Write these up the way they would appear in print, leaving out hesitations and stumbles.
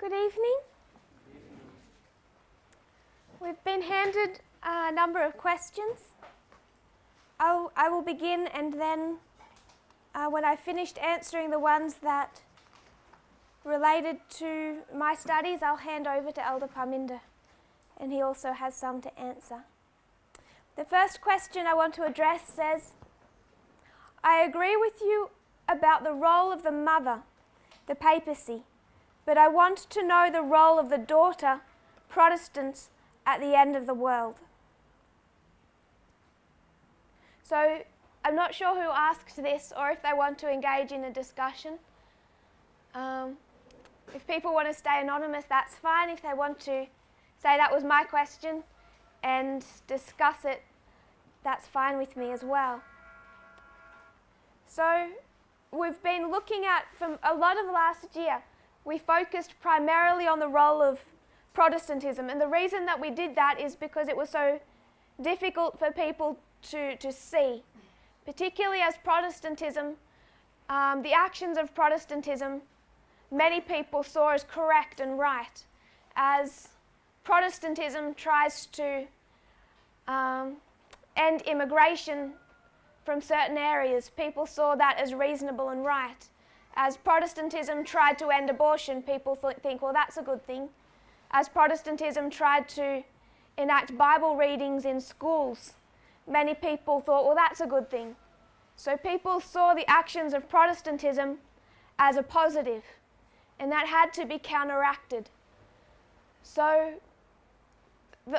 Good evening. We've been handed a number of questions. I will begin, and then when I've finished answering the ones that related to my studies, I'll hand over to Elder Parminder, and he also has some to answer. The first question I want to address says, I agree with you about the role of the mother, the papacy, but I want to know the role of the daughter, Protestants, at the end of the world. So I'm not sure who asked this or if they want to engage in a discussion. If people want to stay anonymous, that's fine. If they want to say that was my question and discuss it, that's fine with me as well. So we've been looking at, from a lot of last year, we focused primarily on the role of Protestantism, and the reason that we did that is because it was so difficult for people to see, particularly as Protestantism, the actions of Protestantism, many people saw as correct and right. As Protestantism tries to end immigration from certain areas, people saw that as reasonable and right. As Protestantism tried to end abortion, people think, well, that's a good thing. As Protestantism tried to enact Bible readings in schools, many people thought, well, that's a good thing. So people saw the actions of Protestantism as a positive, and that had to be counteracted. So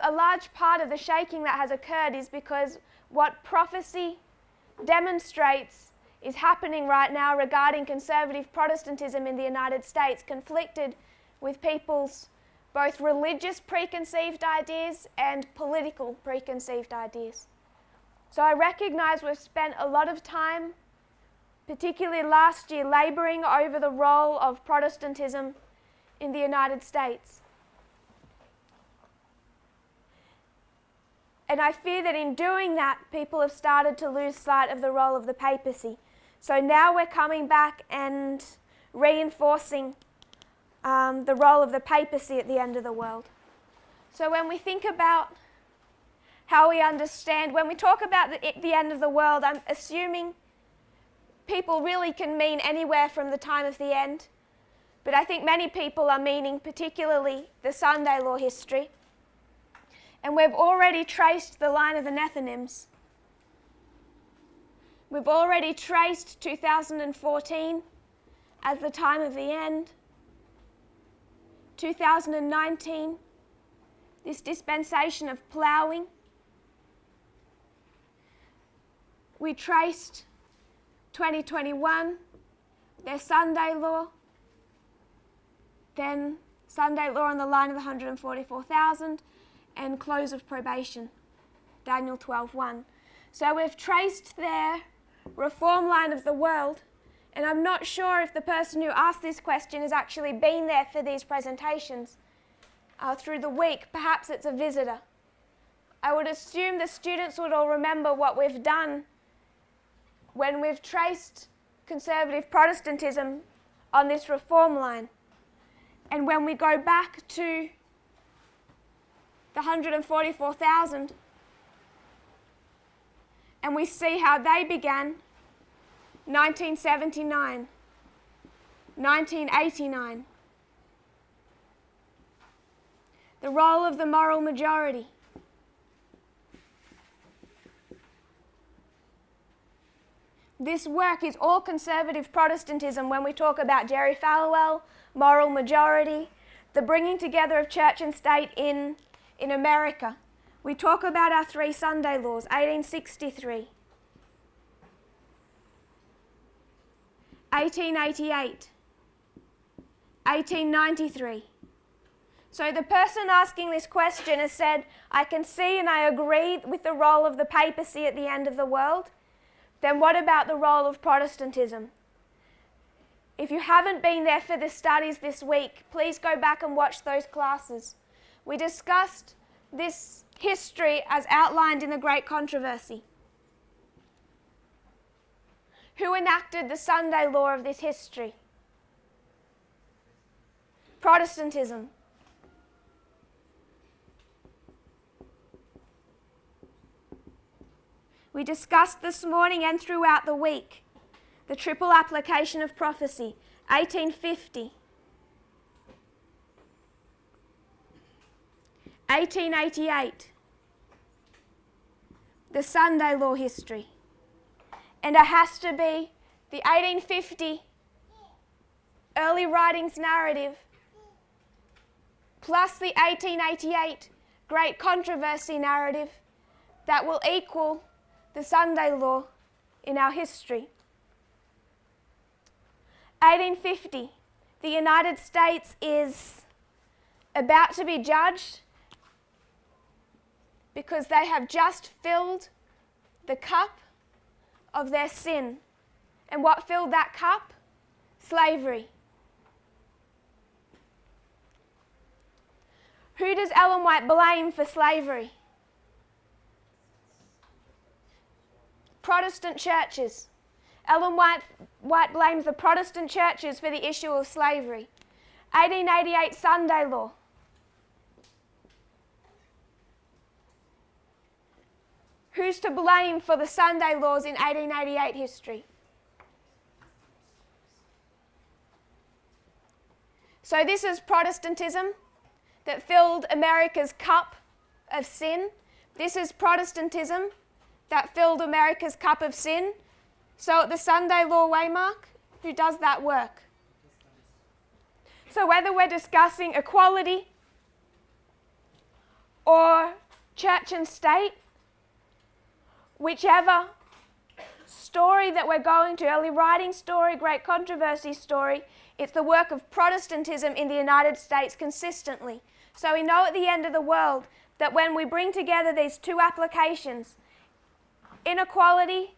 a large part of the shaking that has occurred is because what prophecy demonstrates is happening right now regarding conservative Protestantism in the United States, conflicted with people's both religious preconceived ideas and political preconceived ideas. So I recognize we've spent a lot of time, particularly last year, laboring over the role of Protestantism in the United States. And I fear that in doing that, people have started to lose sight of the role of the papacy. So now we're coming back and reinforcing the role of the papacy at the end of the world. So when we think about how we understand, when we talk about the end of the world, I'm assuming people really can mean anywhere from the time of the end. But I think many people are meaning particularly the Sunday law history. And we've already traced the line of the Nethinims. We've already traced 2014 as the time of the end. 2019, this dispensation of ploughing. We traced 2021, their Sunday law, then Sunday law on the line of the 144,000, and close of probation, Daniel 12:1. So we've traced their reform line of the world, and I'm not sure if the person who asked this question has actually been there for these presentations through the week. Perhaps it's a visitor. I would assume the students would all remember what we've done when we've traced conservative Protestantism on this reform line. And when we go back to the 144,000, and we see how they began 1979, 1989. The role of the moral majority. This work is all conservative Protestantism when we talk about Jerry Falwell, moral majority, the bringing together of church and state in America. We talk about our three Sunday laws, 1863, 1888, 1893. So the person asking this question has said, I can see and I agree with the role of the papacy at the end of the world. Then what about the role of Protestantism? If you haven't been there for the studies this week, please go back and watch those classes. We discussed this history as outlined in the Great Controversy. Who enacted the Sunday law of this history? Protestantism. We discussed this morning and throughout the week the triple application of prophecy, 1850, 1888, the Sunday law history, and it has to be the 1850 early writings narrative plus the 1888 great controversy narrative that will equal the Sunday law in our history. 1850, the United States is about to be judged because they have just filled the cup of their sin. And what filled that cup? Slavery. Who does Ellen White blame for slavery? Protestant churches. Ellen White blames the Protestant churches for the issue of slavery. 1888 Sunday law. Who's to blame for the Sunday laws in 1888 history? So this is Protestantism that filled America's cup of sin. This is Protestantism that filled America's cup of sin. So the Sunday law waymark, who does that work? So whether we're discussing equality or church and state, whichever story that we're going to, early writing story, great controversy story, it's the work of Protestantism in the United States consistently. So we know at the end of the world that when we bring together these two applications, inequality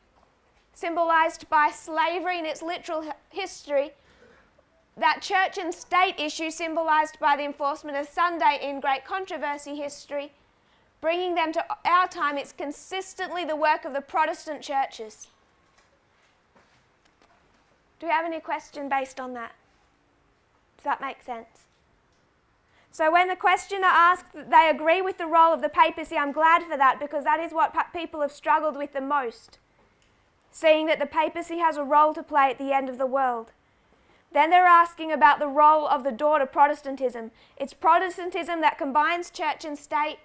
symbolized by slavery in its literal history, that church and state issue symbolized by the enforcement of Sunday in great controversy history, bringing them to our time, it's consistently the work of the Protestant churches. Do we have any question based on that? Does that make sense? So when the questioner asks that they agree with the role of the papacy, I'm glad for that, because that is what people have struggled with the most, seeing that the papacy has a role to play at the end of the world. Then they're asking about the role of the daughter Protestantism. It's Protestantism that combines church and state.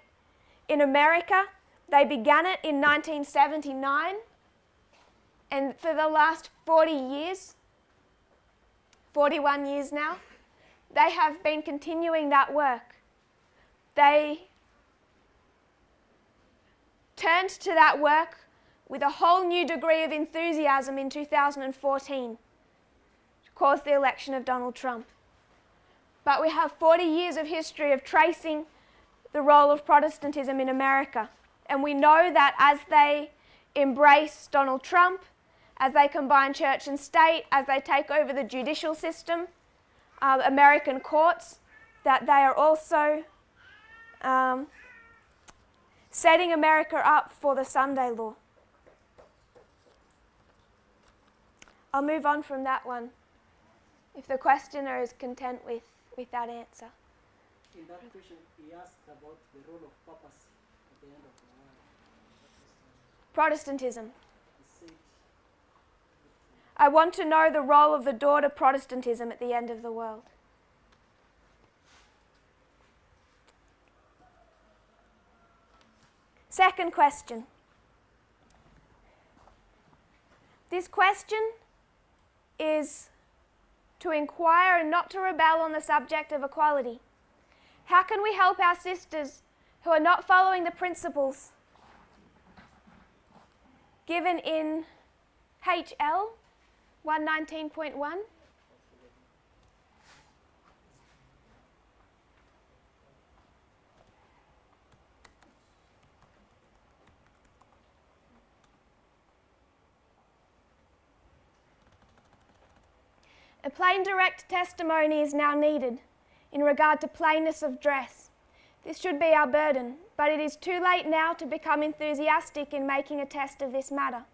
In America, they began it in 1979, and for the last 40 years, 41 years now, they have been continuing that work. They turned to that work with a whole new degree of enthusiasm in 2014, which caused the election of Donald Trump. But we have 40 years of history of tracing the role of Protestantism in America. And we know that as they embrace Donald Trump, as they combine church and state, as they take over the judicial system, American courts, that they are also setting America up for the Sunday law. I'll move on from that one, if the questioner is content with that answer. In that question, he asked about the role of papacy at the end of the world. Protestantism. I want to know the role of the daughter Protestantism at the end of the world. Second question. This question is to inquire and not to rebel on the subject of equality. How can we help our sisters who are not following the principles given in HL 119.1? A plain direct testimony is now needed in regard to plainness of dress. This should be our burden, but it is too late now to become enthusiastic in making a test of this matter.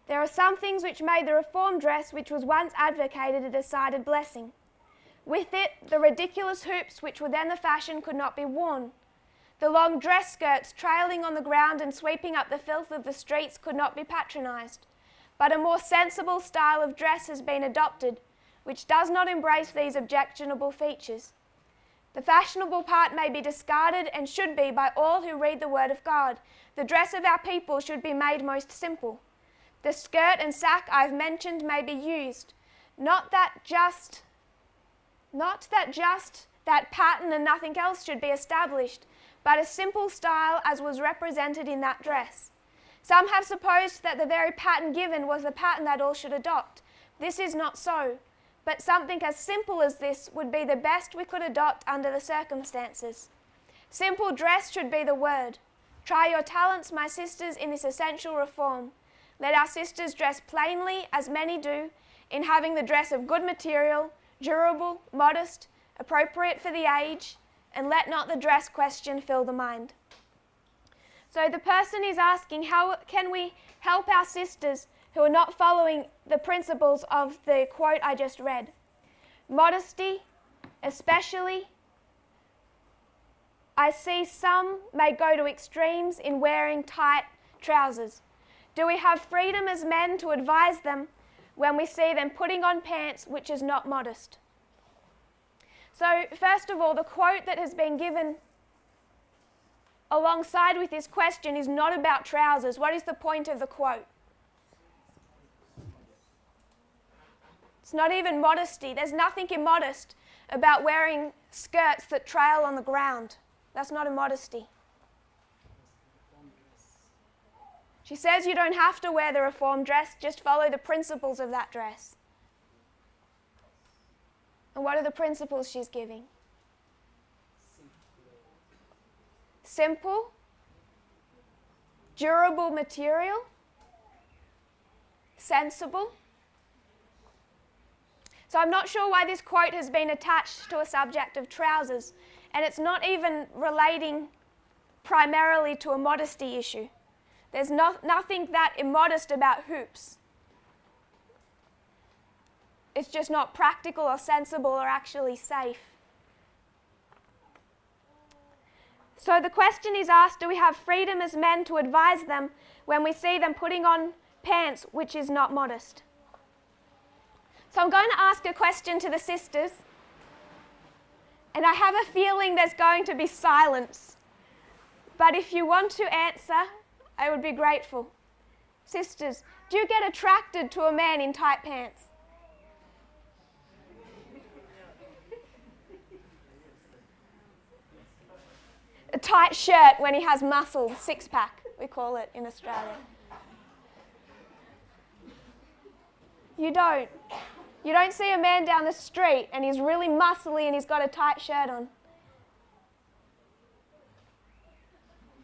There are some things which made the reform dress, which was once advocated, a decided blessing. With it, the ridiculous hoops which were then the fashion could not be worn. The long dress skirts trailing on the ground and sweeping up the filth of the streets could not be patronized. But a more sensible style of dress has been adopted, which does not embrace these objectionable features. The fashionable part may be discarded and should be by all who read the Word of God. The dress of our people should be made most simple. The skirt and sack I have mentioned may be used, not that just that pattern and nothing else should be established, but a simple style as was represented in that dress. Some have supposed that the very pattern given was the pattern that all should adopt. This is not so, but something as simple as this would be the best we could adopt under the circumstances. Simple dress should be the word. Try your talents, my sisters, in this essential reform. Let our sisters dress plainly, as many do, in having the dress of good material, durable, modest, appropriate for the age, and let not the dress question fill the mind. So the person is asking, how can we help our sisters who are not following the principles of the quote I just read? Modesty, especially. I see some may go to extremes in wearing tight trousers. Do we have freedom as men to advise them when we see them putting on pants which is not modest? So first of all, the quote that has been given alongside with this question is not about trousers. What is the point of the quote? It's not even modesty. There's nothing immodest about wearing skirts that trail on the ground. That's not immodesty. She says you don't have to wear the reform dress, just follow the principles of that dress. And what are the principles she's giving? Simple, durable material, sensible. So I'm not sure why this quote has been attached to a subject of trousers, and it's not even relating primarily to a modesty issue. There's nothing that immodest about hoops. It's just not practical or sensible or actually safe. So the question is asked, do we have freedom as men to advise them when we see them putting on pants which is not modest? So I'm going to ask a question to the sisters, and I have a feeling there's going to be silence. But if you want to answer, I would be grateful. Sisters, do you get attracted to a man in tight pants? A tight shirt when he has muscle, six-pack, we call it in Australia. You don't. You don't see a man down the street and he's really muscly and he's got a tight shirt on.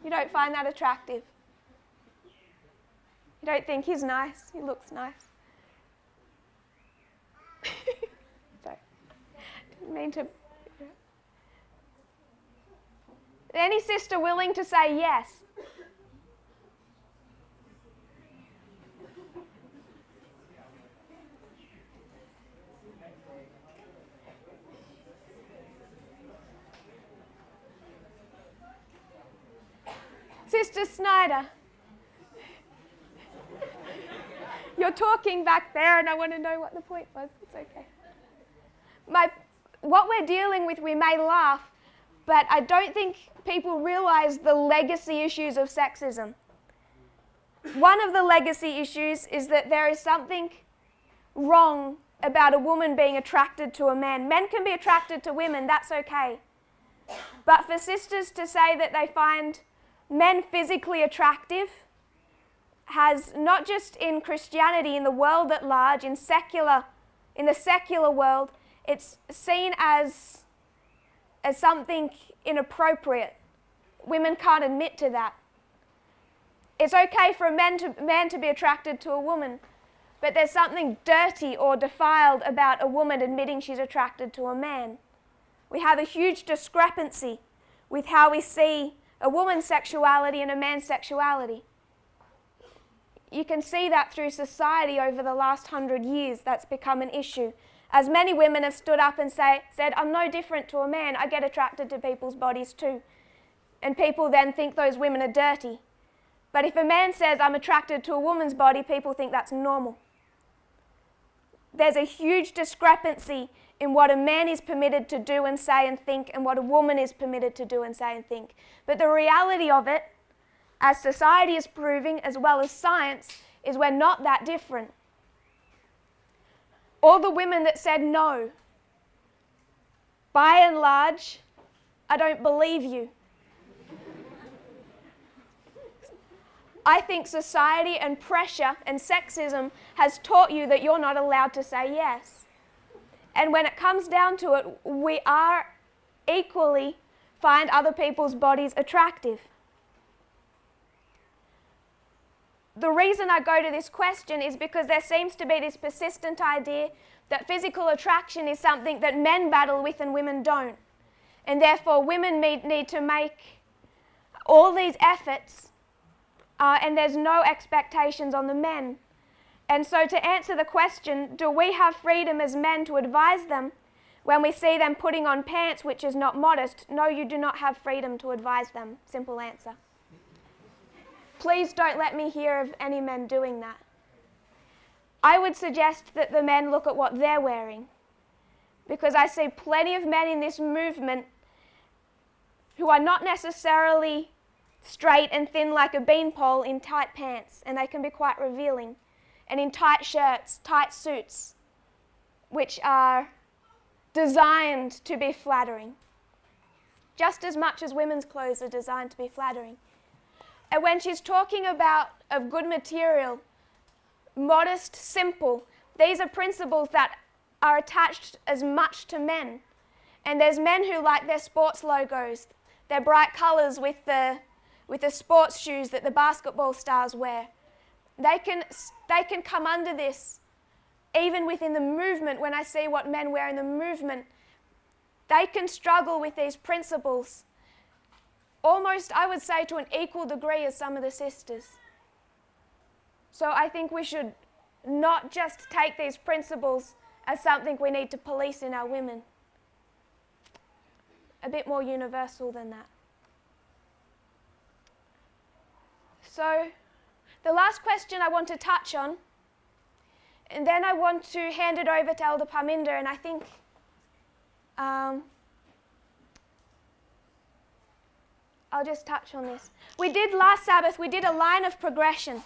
You don't find that attractive. You don't think he's nice, he looks nice. Sorry. Didn't mean to. Any sister willing to say yes? Sister Snyder, you're talking back there and I want to know what the point was. It's okay. What we're dealing with, we may laugh, but I don't think people realize the legacy issues of sexism. One of the legacy issues is that there is something wrong about a woman being attracted to a man. Men can be attracted to women, that's okay. But for sisters to say that they find men physically attractive has, not just in Christianity, in the world at large, in the secular world, it's seen as something inappropriate. Women can't admit to that. It's okay for a man to be attracted to a woman, but there's something dirty or defiled about a woman admitting she's attracted to a man. We have a huge discrepancy with how we see a woman's sexuality and a man's sexuality. you can see that through society over the last 100 years. That's become an issue. As many women have stood up and said, I'm no different to a man. I get attracted to people's bodies too. And people then think those women are dirty. But if a man says, I'm attracted to a woman's body, people think that's normal. There's a huge discrepancy in what a man is permitted to do and say and think and what a woman is permitted to do and say and think. But the reality of it, as society is proving, as well as science, is we're not that different. All the women that said no, by and large, I don't believe you. I think society and pressure and sexism has taught you that you're not allowed to say yes. And when it comes down to it, we are equally find other people's bodies attractive. The reason I go to this question is because there seems to be this persistent idea that physical attraction is something that men battle with and women don't. And therefore women need to make all these efforts and there's no expectations on the men. And so to answer the question, do we have freedom as men to advise them when we see them putting on pants which is not modest? No, you do not have freedom to advise them. Simple answer. Please don't let me hear of any men doing that. I would suggest that the men look at what they're wearing, because I see plenty of men in this movement who are not necessarily straight and thin like a beanpole in tight pants, and they can be quite revealing, and in tight shirts, tight suits, which are designed to be flattering, just as much as women's clothes are designed to be flattering. And when she's talking about of good material, modest, simple, these are principles that are attached as much to men. And there's men who like their sports logos, their bright colours with the sports shoes that the basketball stars wear. They can come under this, even within the movement. When I see what men wear in the movement, they can struggle with these principles almost, I would say, to an equal degree as some of the sisters. So I think we should not just take these principles as something we need to police in our women. A bit more universal than that. So the last question I want to touch on, and then I want to hand it over to Elder Parminder, and I think I'll just touch on this. We did last Sabbath, we did a line of progression.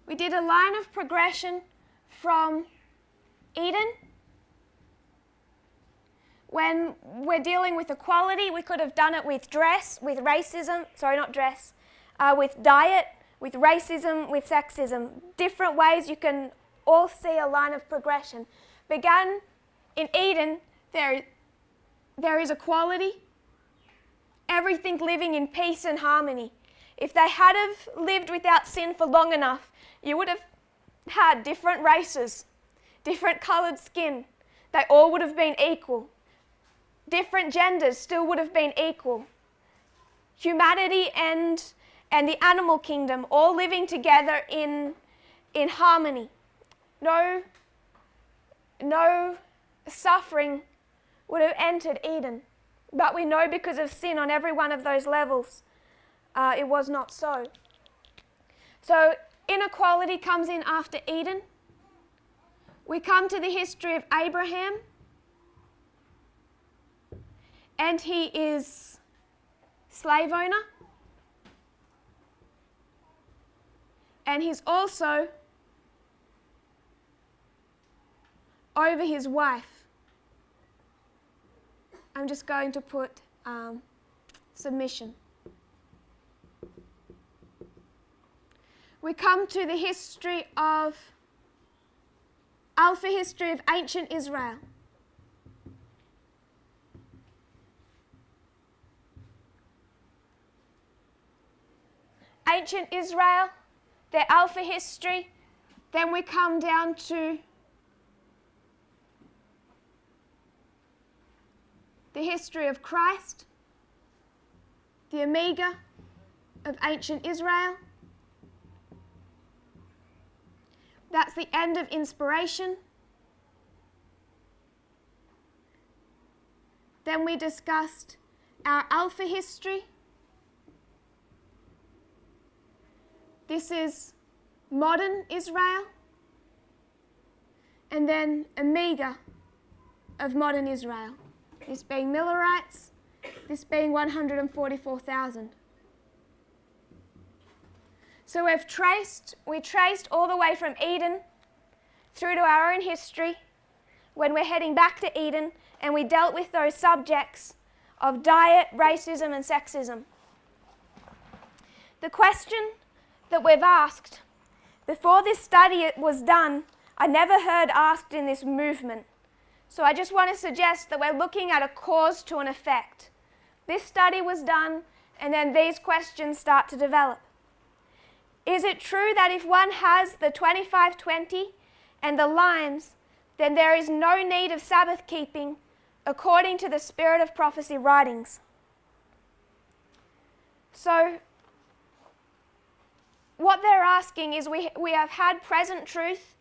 We did a line of progression from Eden. When we're dealing with equality, we could have done it with dress, with racism, with diet, with racism, with sexism. Different ways you can all see a line of progression. Began in Eden, there is equality, everything living in peace and harmony. If they had have lived without sin for long enough, you would have had different races, different coloured skin. They all would have been equal. Different genders still would have been equal. Humanity and the animal kingdom all living together in harmony. No suffering would have entered Eden. But we know because of sin on every one of those levels, it was not so. So inequality comes in after Eden. We come to the history of Abraham, and he is slave owner, and he's also over his wife. I'm just going to put submission. We come to the history of Alpha history of ancient Israel. Ancient Israel, their Alpha history. Then we come down to the history of Christ, the omega of ancient Israel. That's the end of inspiration. Then we discussed our alpha history. This is modern Israel. And then omega of modern Israel. This being Millerites, this being 144,000. So we traced all the way from Eden through to our own history when we're heading back to Eden, and we dealt with those subjects of diet, racism, and sexism. The question that we've asked before this study was done, I never heard asked in this movement. So I just want to suggest that we're looking at a cause to an effect. This study was done, and then these questions start to develop. Is it true that if one has the 25-20 and the lines, then there is no need of Sabbath keeping according to the Spirit of Prophecy writings? So what they're asking is we have had present truth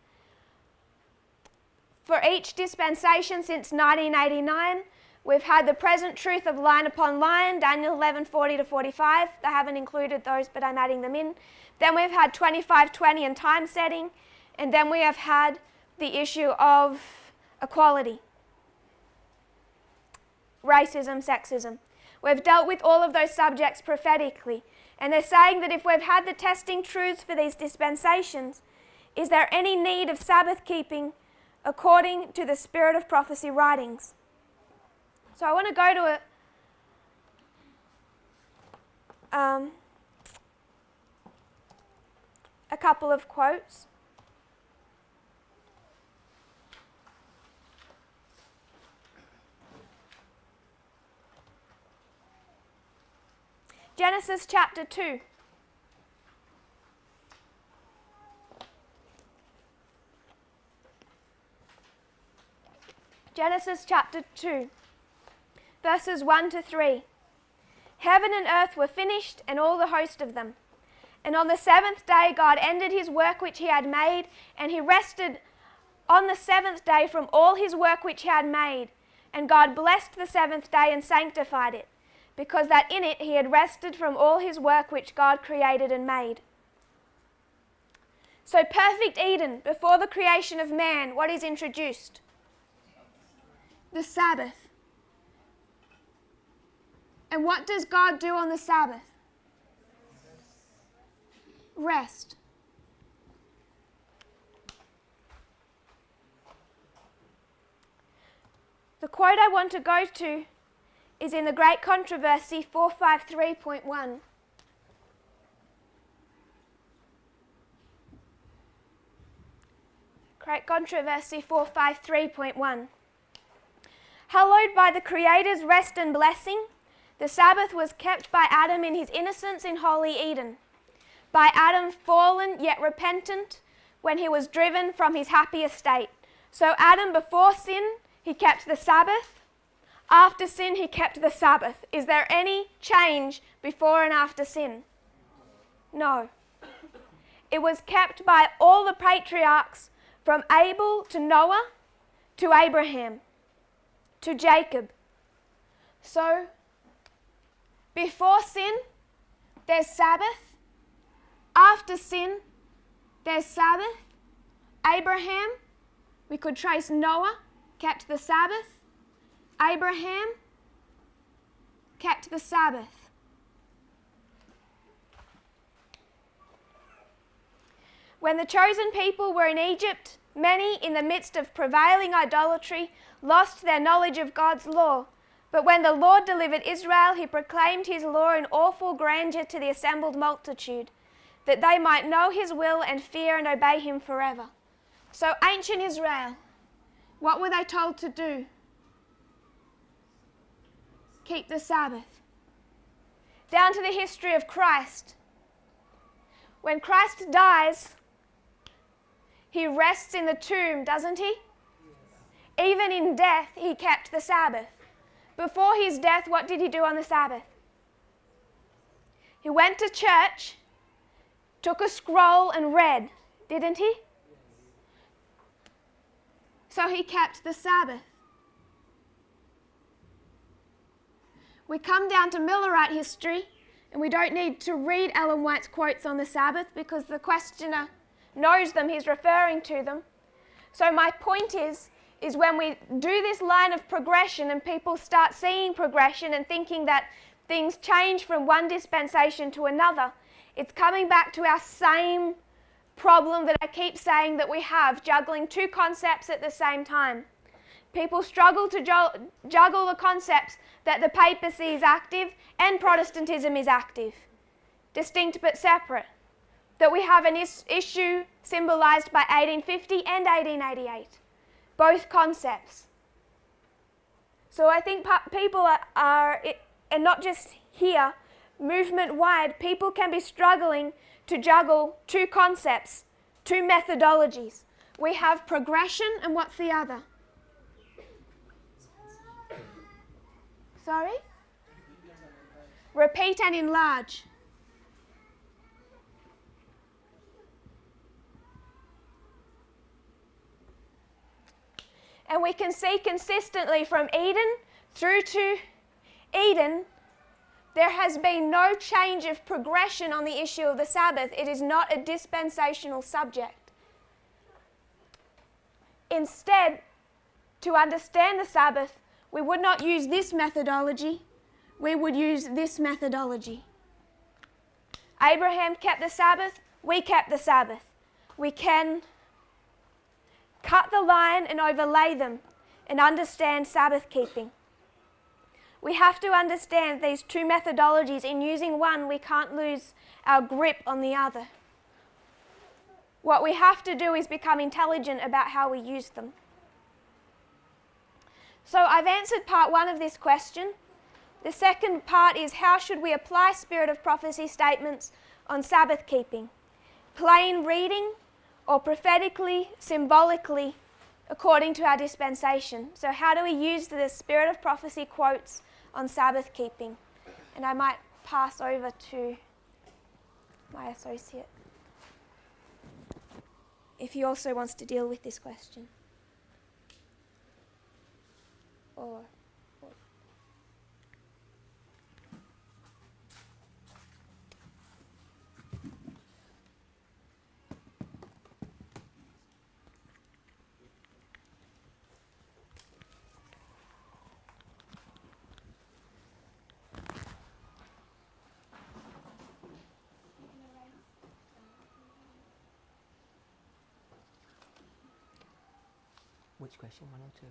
for each dispensation since 1989. We've had the present truth of line upon line, Daniel 11:40-45. They haven't included those, but I'm adding them in. Then we've had 25-20 and time setting, and then we have had the issue of equality, racism, sexism. We've dealt with all of those subjects prophetically, and they're saying that if we've had the testing truths for these dispensations, is there any need of Sabbath keeping according to the Spirit of Prophecy writings? So I want to go to a couple of quotes. Genesis chapter 2. Genesis chapter 2, verses 1-3. Heaven and earth were finished, and all the host of them. And on the seventh day God ended his work which he had made, and he rested on the seventh day from all his work which he had made. And God blessed the seventh day and sanctified it, because that in it he had rested from all his work which God created and made. So perfect Eden, before the creation of man, what is introduced? The Sabbath. And what does God do on the Sabbath? Rest. The quote I want to go to is in the Great Controversy 453.1. Great Controversy 453.1. Hallowed by the Creator's rest and blessing, the Sabbath was kept by Adam in his innocence in holy Eden. By Adam fallen yet repentant when he was driven from his happy estate. So Adam before sin, he kept the Sabbath. After sin, he kept the Sabbath. Is there any change before and after sin? No. It was kept by all the patriarchs from Abel to Noah to Abraham to Jacob. So, before sin, there's Sabbath. After sin, there's Sabbath. Abraham, we could trace Noah, kept the Sabbath. Abraham kept the Sabbath. When the chosen people were in Egypt, many, in the midst of prevailing idolatry, lost their knowledge of God's law. But when the Lord delivered Israel, he proclaimed his law in awful grandeur to the assembled multitude, that they might know his will and fear and obey him forever. So ancient Israel, what were they told to do? Keep the Sabbath. Down to the history of Christ. When Christ dies, he rests in the tomb, doesn't he? Even in death, he kept the Sabbath. before his death, what did he do on the Sabbath? He went to church, took a scroll and read, didn't he? So he kept the Sabbath. We come down to Millerite history, and we don't need to read Ellen White's quotes on the Sabbath because the questioner knows them, he's referring to them. So my point is when we do this line of progression and people start seeing progression and thinking that things change from one dispensation to another, it's coming back to our same problem that I keep saying that we have, juggling two concepts at the same time. People struggle to juggle the concepts that the papacy is active and Protestantism is active, distinct but separate. That we have an issue symbolized by 1850 and 1888, both concepts. So I think people are, and not just here, movement-wide, people can be struggling to juggle two concepts, two methodologies. We have progression, and what's the other? Sorry? Repeat and enlarge. And we can see consistently from Eden through to Eden, there has been no change of progression on the issue of the Sabbath. It is not a dispensational subject. Instead, to understand the Sabbath, we would not use this methodology, we would use this methodology. Abraham kept the Sabbath, we kept the Sabbath. We can cut the line and overlay them and understand Sabbath keeping. We have to understand these two methodologies. In using one, we can't lose our grip on the other. What we have to do is become intelligent about how we use them. So I've answered part one of this question. The second part is how should we apply spirit of prophecy statements on Sabbath keeping? Plain reading or prophetically, symbolically, according to our dispensation. So how do we use the spirit of prophecy quotes on Sabbath keeping? And I might pass over to my associate if he also wants to deal with this question. Or which question, one or two?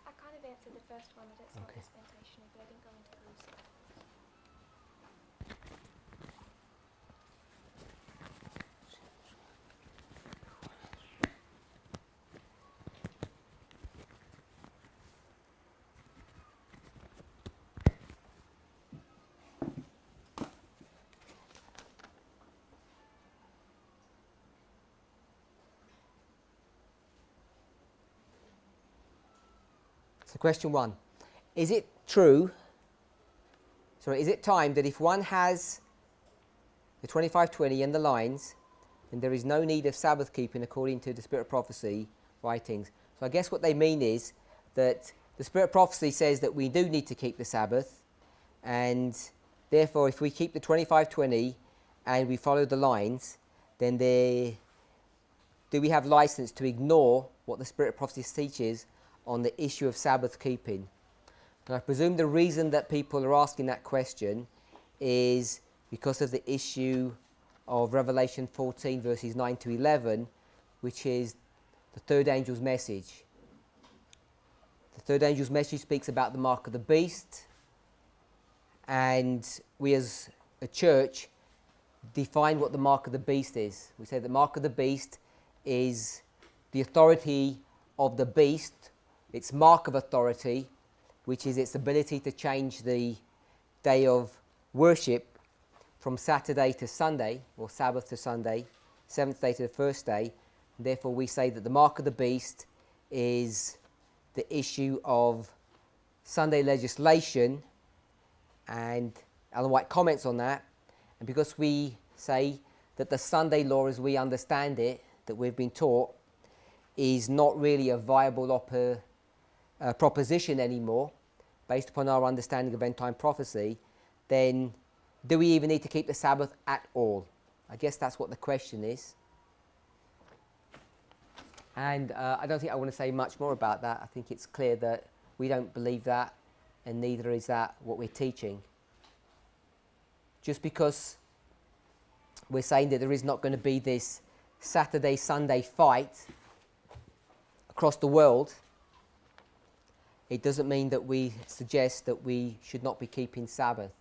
I kind of answered the first one, that it's not Okay. dispensational, but I didn't go into the reason. So question one, is it time that if one has the 2520 and the lines, then there is no need of Sabbath keeping according to the Spirit of Prophecy writings? So I guess what they mean is that the Spirit of Prophecy says that we do need to keep the Sabbath, and therefore if we keep the 2520 and we follow the lines, then do we have license to ignore what the Spirit of Prophecy teaches on the issue of Sabbath keeping? And I presume the reason that people are asking that question is because of the issue of Revelation 14 verses 9 to 11, which is the third angel's message. The third angel's message speaks about the mark of the beast, and we as a church define what the mark of the beast is. We say the mark of the beast is the authority of the beast, its mark of authority, which is its ability to change the day of worship from Saturday to Sunday, or Sabbath to Sunday, seventh day to the first day. And therefore we say that the mark of the beast is the issue of Sunday legislation, and Ellen White comments on that, and because we say that the Sunday law as we understand it, that we've been taught, is not really a viable proposition anymore, based upon our understanding of end-time prophecy, then do we even need to keep the Sabbath at all? I guess that's what the question is. And I don't think I want to say much more about that. I think it's clear that we don't believe that, and neither is that what we're teaching. Just because we're saying that there is not going to be this Saturday-Sunday fight across the world, it doesn't mean that we suggest that we should not be keeping Sabbath.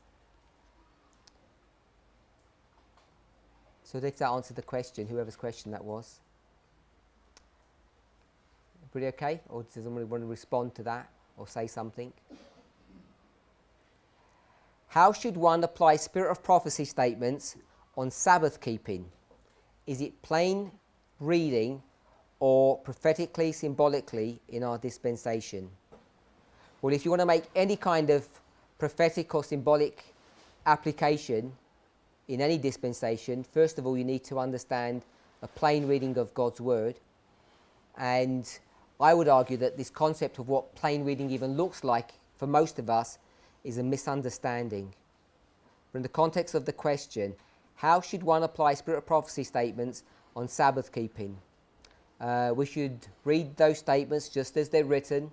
So if that answered the question, whoever's question that was. Everybody okay? Or does somebody want to respond to that or say something? How should one apply spirit of prophecy statements on Sabbath keeping? Is it plain reading or prophetically, symbolically in our dispensation? Well, if you want to make any kind of prophetic or symbolic application in any dispensation, first of all you need to understand a plain reading of God's word. And I would argue that this concept of what plain reading even looks like for most of us is a misunderstanding. But in the context of the question, how should one apply spirit of prophecy statements on Sabbath keeping? We should read those statements just as they're written,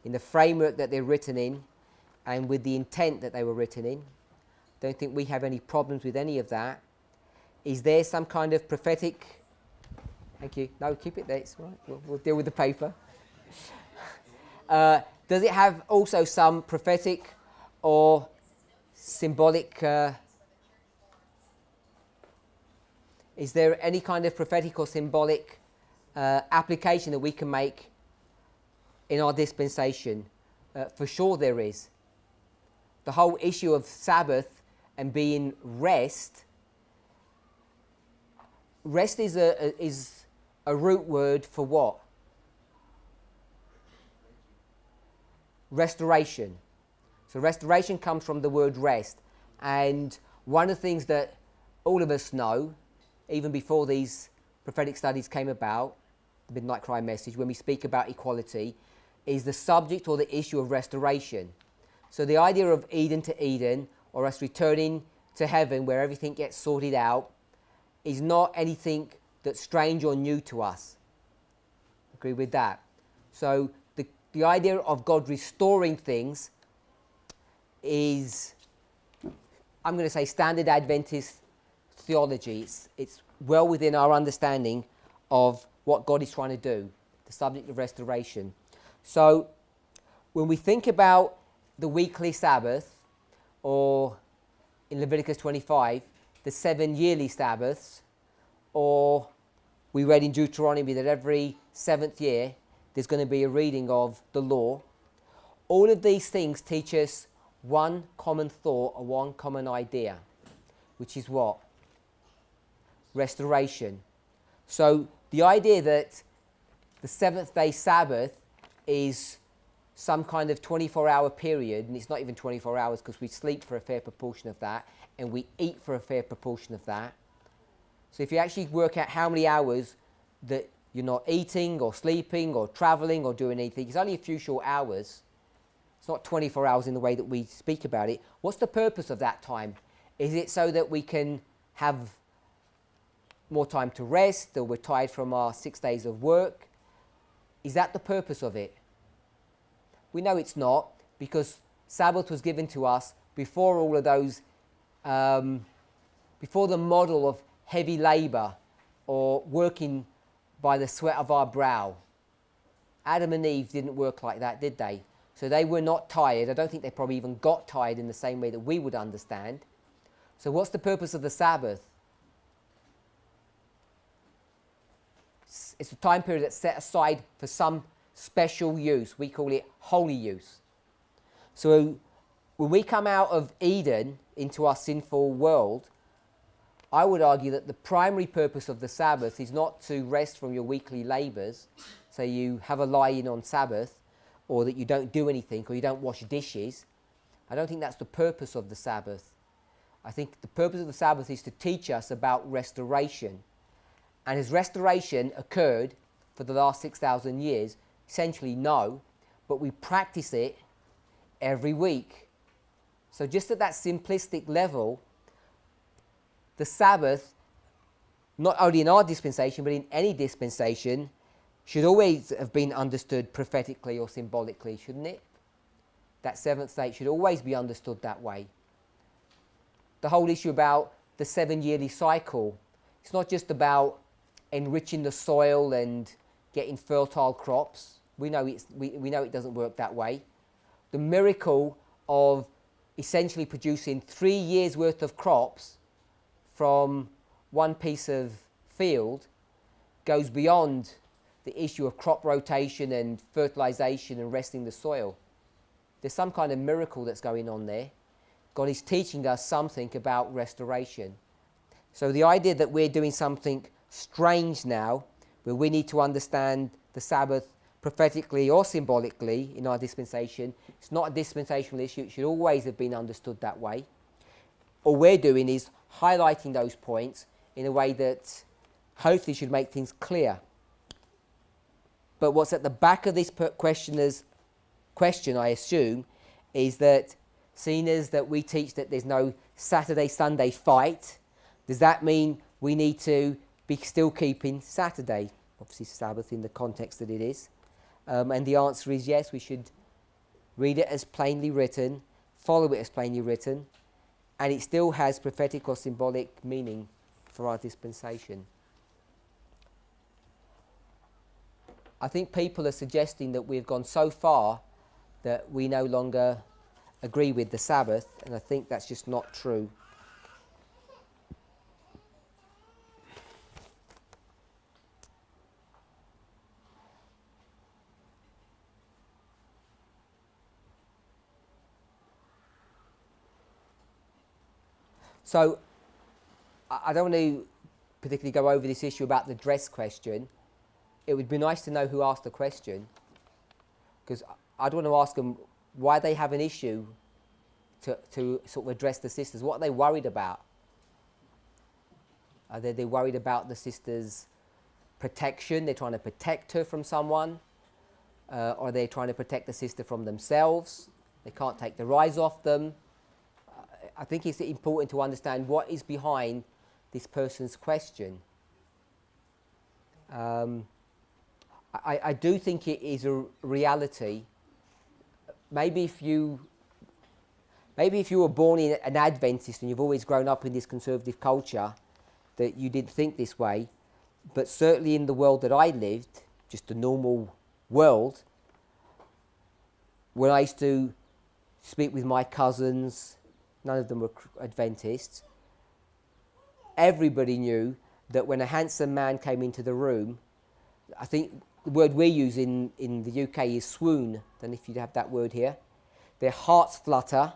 in the framework that they're written in, and with the intent that they were written in. Don't think we have any problems with any of that. Is there some kind of prophetic... Thank you. No, keep it there. It's all right. We'll deal with the paper. Does it have also some prophetic or symbolic... is there any kind of prophetic or symbolic application that we can make in our dispensation? For sure there is. The whole issue of Sabbath and being rest is a root word for what? Restoration. So restoration comes from the word rest. And one of the things that all of us know, even before these prophetic studies came about, the Midnight Cry message, when we speak about equality, is the subject or the issue of restoration. So the idea of Eden to Eden, or us returning to heaven where everything gets sorted out, is not anything that's strange or new to us. Agree with that? So the idea of God restoring things is, I'm going to say, standard Adventist theology. It's well within our understanding of what God is trying to do, the subject of restoration. So when we think about the weekly Sabbath, or in Leviticus 25, the 7 yearly Sabbaths, or we read in Deuteronomy that every 7th year there's going to be a reading of the law. All of these things teach us one common thought or one common idea, which is what? Restoration. So the idea that the 7th day Sabbath is some kind of 24-hour period, and it's not even 24 hours because we sleep for a fair proportion of that, and we eat for a fair proportion of that. So if you actually work out how many hours that you're not eating or sleeping or travelling or doing anything, it's only a few short hours. It's not 24 hours in the way that we speak about it. What's the purpose of that time? Is it so that we can have more time to rest, or we're tired from our 6 days of work? Is that the purpose of it? We know it's not, because Sabbath was given to us before all of those, before the model of heavy labour or working by the sweat of our brow. Adam and Eve didn't work like that, did they? So they were not tired. I don't think they probably even got tired in the same way that we would understand. So what's the purpose of the Sabbath? It's a time period that's set aside for some special use. We call it holy use. So when we come out of Eden into our sinful world, I would argue that the primary purpose of the Sabbath is not to rest from your weekly labours, so you have a lie-in on Sabbath, or that you don't do anything, or you don't wash dishes. I don't think that's the purpose of the Sabbath. I think the purpose of the Sabbath is to teach us about restoration. And has restoration occurred for the last 6,000 years? Essentially, no, but we practice it every week. So just at that simplistic level, the Sabbath, not only in our dispensation, but in any dispensation, should always have been understood prophetically or symbolically, shouldn't it? That seventh day should always be understood that way. The whole issue about the 7-yearly cycle, it's not just about enriching the soil and getting fertile crops. We know it doesn't work that way. The miracle of essentially producing 3 years' worth of crops from one piece of field goes beyond the issue of crop rotation and fertilization and resting the soil. There's some kind of miracle that's going on there. God is teaching us something about restoration. So the idea that we're doing something strange now, where we need to understand the Sabbath prophetically or symbolically in our dispensation, it's not a dispensational issue. It should always have been understood that way. All we're doing is highlighting those points in a way that hopefully should make things clear. But what's at the back of this questioner's question, I assume, is that seeing as that we teach that there's no Saturday-Sunday fight, does that mean we need to be still keeping Saturday? Obviously Sabbath in the context that it is. And the answer is yes, we should read it as plainly written, follow it as plainly written, and it still has prophetic or symbolic meaning for our dispensation. I think people are suggesting that we've gone so far that we no longer agree with the Sabbath, and I think that's just not true. So, I don't want to particularly go over this issue about the dress question. It would be nice to know who asked the question, because I'd want to ask them why they have an issue to sort of address the sisters. What are they worried about? Are they worried about the sister's protection? They're trying to protect her from someone? Or are they trying to protect the sister from themselves? They can't take their eyes off them. I think it's important to understand what is behind this person's question. I do think it is a reality. Maybe if you were born in an Adventist and you've always grown up in this conservative culture, that you didn't think this way. But certainly in the world that I lived, just a normal world, when I used to speak with my cousins, none of them were Adventists, everybody knew that when a handsome man came into the room, I think the word we use in the UK is swoon, and if you have that word here, their hearts flutter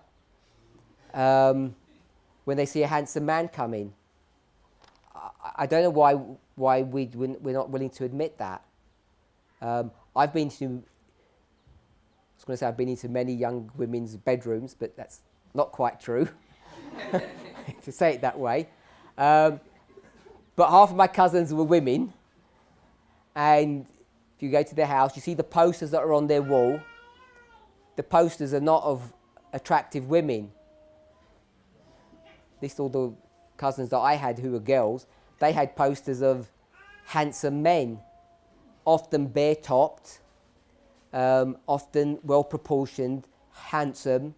when they see a handsome man come in. I don't know why we're not willing to admit that. I've been into many young women's bedrooms, but that's not quite true, to say it that way. But half of my cousins were women, and if you go to their house, you see the posters that are on their wall. The posters are not of attractive women. At least all the cousins that I had who were girls, they had posters of handsome men, often bare-topped, often well-proportioned, handsome,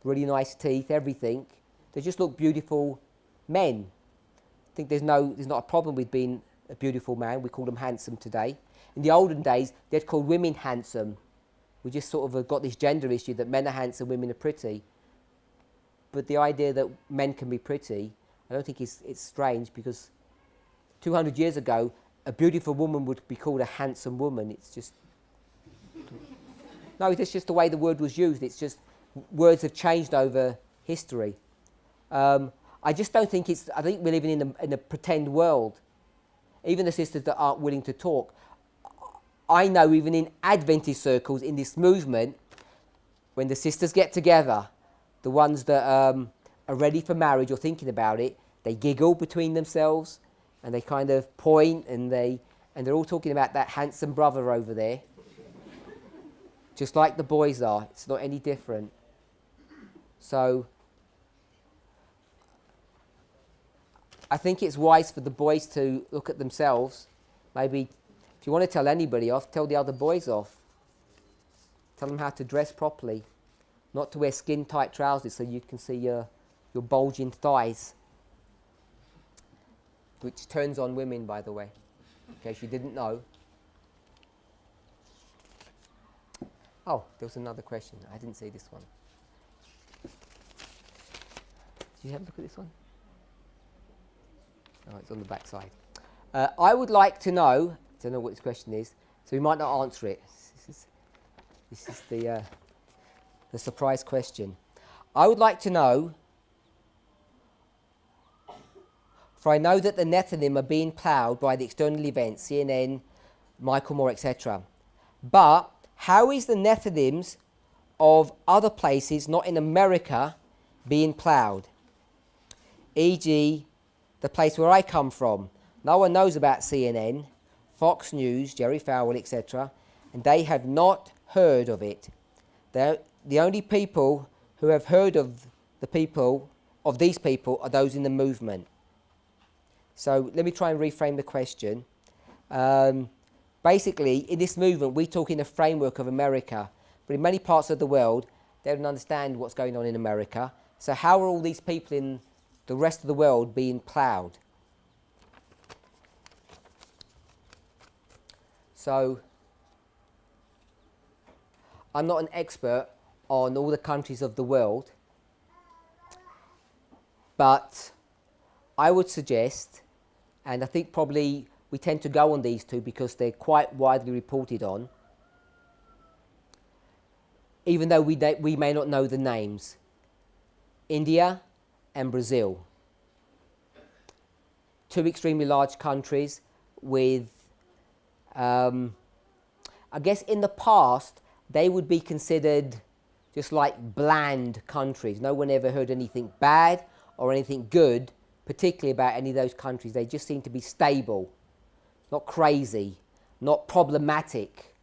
really nice teeth, everything. They just look beautiful men. I think there's not a problem with being a beautiful man. We call them handsome today. In the olden days, they'd call women handsome. We just sort of got this gender issue that men are handsome, women are pretty. But the idea that men can be pretty, I don't think it's strange, because 200 years ago, a beautiful woman would be called a handsome woman. It's just... No, it's just the way the word was used. It's just words have changed over history. I just don't think I think we're living in a pretend world. Even the sisters that aren't willing to talk, I know even in Adventist circles, in this movement, when the sisters get together, the ones that are ready for marriage or thinking about it, they giggle between themselves and they kind of point and they're all talking about that handsome brother over there. Just like the boys are. It's not any different. So I think it's wise for the boys to look at themselves. Maybe if you want to tell anybody off, tell the other boys off. Tell them how to dress properly. Not to wear skin-tight trousers so you can see your bulging thighs. Which turns on women, by the way, in case you didn't know. Oh, there was another question. I didn't see this one. Did you have a look at this one? Oh, it's on the back side. I would like to know, I don't know what this question is, so we might not answer it. This is the surprise question. I would like to know, for I know that the Nephilim are being ploughed by the external events, CNN, Michael Moore, etc. But how is the Nephilims of other places, not in America, being ploughed? E.g., the place where I come from. No one knows about CNN, Fox News, Jerry Falwell, etc., and they have not heard of it. The only people who have heard of these people are those in the movement. So let me try and reframe the question. Basically, in this movement, we talk in the framework of America, but in many parts of the world, they don't understand what's going on in America. So how are all these people in the rest of the world being ploughed? So I'm not an expert on all the countries of the world, but I would suggest, and I think probably we tend to go on these two because they're quite widely reported on, even though we may not know the names. India and Brazil. Two extremely large countries with, I guess in the past, they would be considered just like bland countries. No one ever heard anything bad or anything good, particularly about any of those countries. They just seem to be stable, not crazy, not problematic.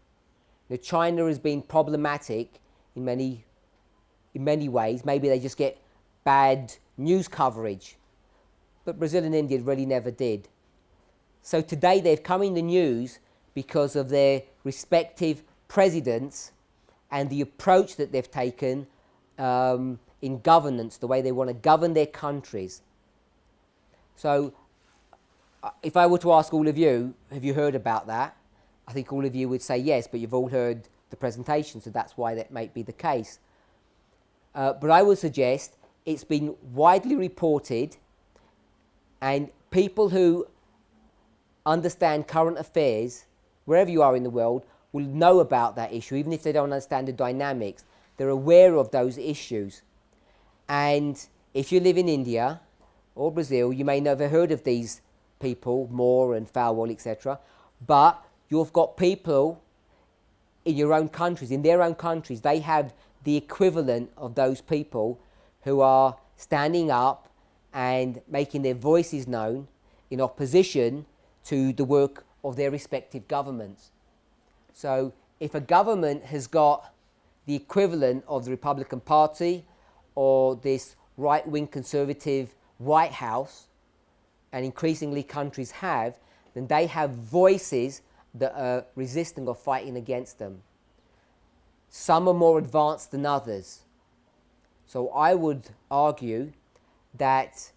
Now, China has been problematic in many ways. Maybe they just get bad news coverage. But Brazil and India really never did. So today they've come in the news because of their respective presidents and the approach that they've taken in governance, the way they want to govern their countries. So if I were to ask all of you, have you heard about that? I think all of you would say yes, but you've all heard the presentation, so that's why that might be the case. But I would suggest it's been widely reported, and people who understand current affairs, wherever you are in the world, will know about that issue, even if they don't understand the dynamics. They're aware of those issues. And if you live in India or Brazil, you may never heard of these people, Moore and Falwell, etc. But you've got people in your own countries, in their own countries, they have the equivalent of those people who are standing up and making their voices known in opposition to the work of their respective governments. So if a government has got the equivalent of the Republican Party or this right-wing conservative White House, and increasingly countries have, then they have voices that are resisting or fighting against them. Some are more advanced than others. So I would argue that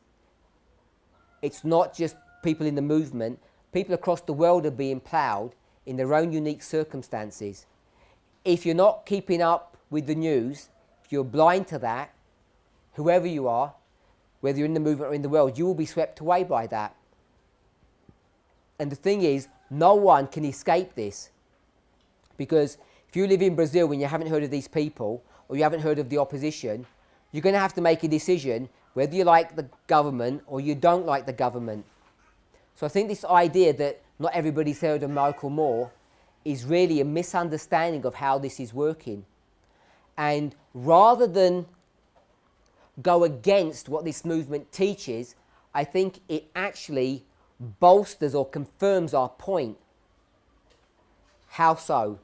it's not just people in the movement, people across the world are being ploughed in their own unique circumstances. If you're not keeping up with the news, if you're blind to that, whoever you are, whether you're in the movement or in the world, you will be swept away by that. And the thing is, no one can escape this. Because if you live in Brazil and you haven't heard of these people, or you haven't heard of the opposition, you're going to have to make a decision whether you like the government or you don't like the government. So I think this idea that not everybody's heard of Michael Moore is really a misunderstanding of how this is working. And rather than go against what this movement teaches, I think it actually bolsters or confirms our point. How so?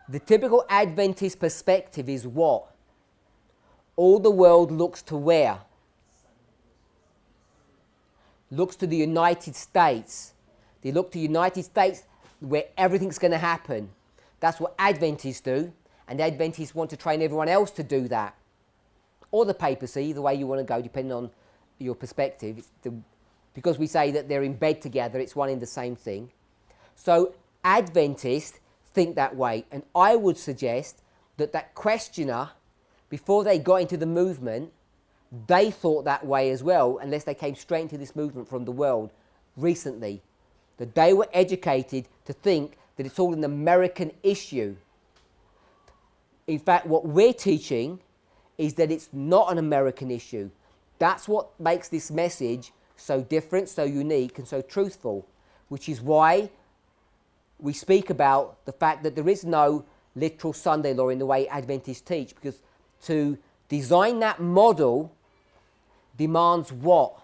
The typical Adventist perspective is what? All the world looks to where? Looks to the United States. They look to the United States where everything's going to happen. That's what Adventists do, and Adventists want to train everyone else to do that. Or the papacy, the way you want to go, depending on your perspective. Because we say that they're in bed together, it's one and the same thing. So Adventists think that way, and I would suggest that that questioner, before they got into the movement, they thought that way as well, unless they came straight into this movement from the world recently. That they were educated to think that it's all an American issue. In fact, what we're teaching is that it's not an American issue. That's what makes this message so different, so unique, and so truthful, which is why we speak about the fact that there is no literal Sunday law in the way Adventists teach, because to design that model demands what?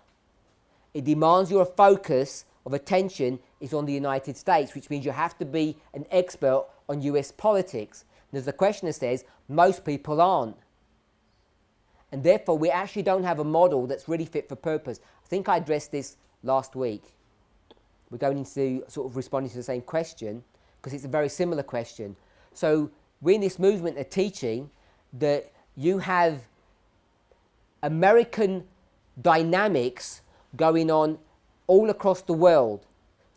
It demands your focus of attention is on the United States, which means you have to be an expert on US politics. And as the questioner says, most people aren't. And therefore, we actually don't have a model that's really fit for purpose. I think I addressed this last week. We're going into sort of responding to the same question, because it's a very similar question. So we in this movement are teaching that you have American dynamics going on all across the world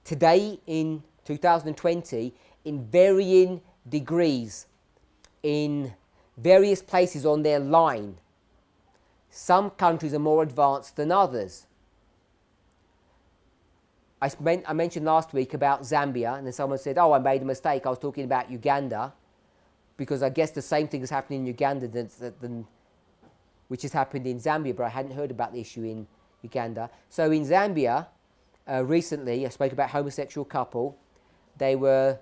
today in 2020 in varying degrees, in various places on their line. Some countries are more advanced than others. I mentioned last week about Zambia, and then someone said, oh, I made a mistake, I was talking about Uganda, because I guess the same thing is happening in Uganda than which has happened in Zambia, but I hadn't heard about the issue in Uganda. So in Zambia, recently, I spoke about a homosexual couple. They were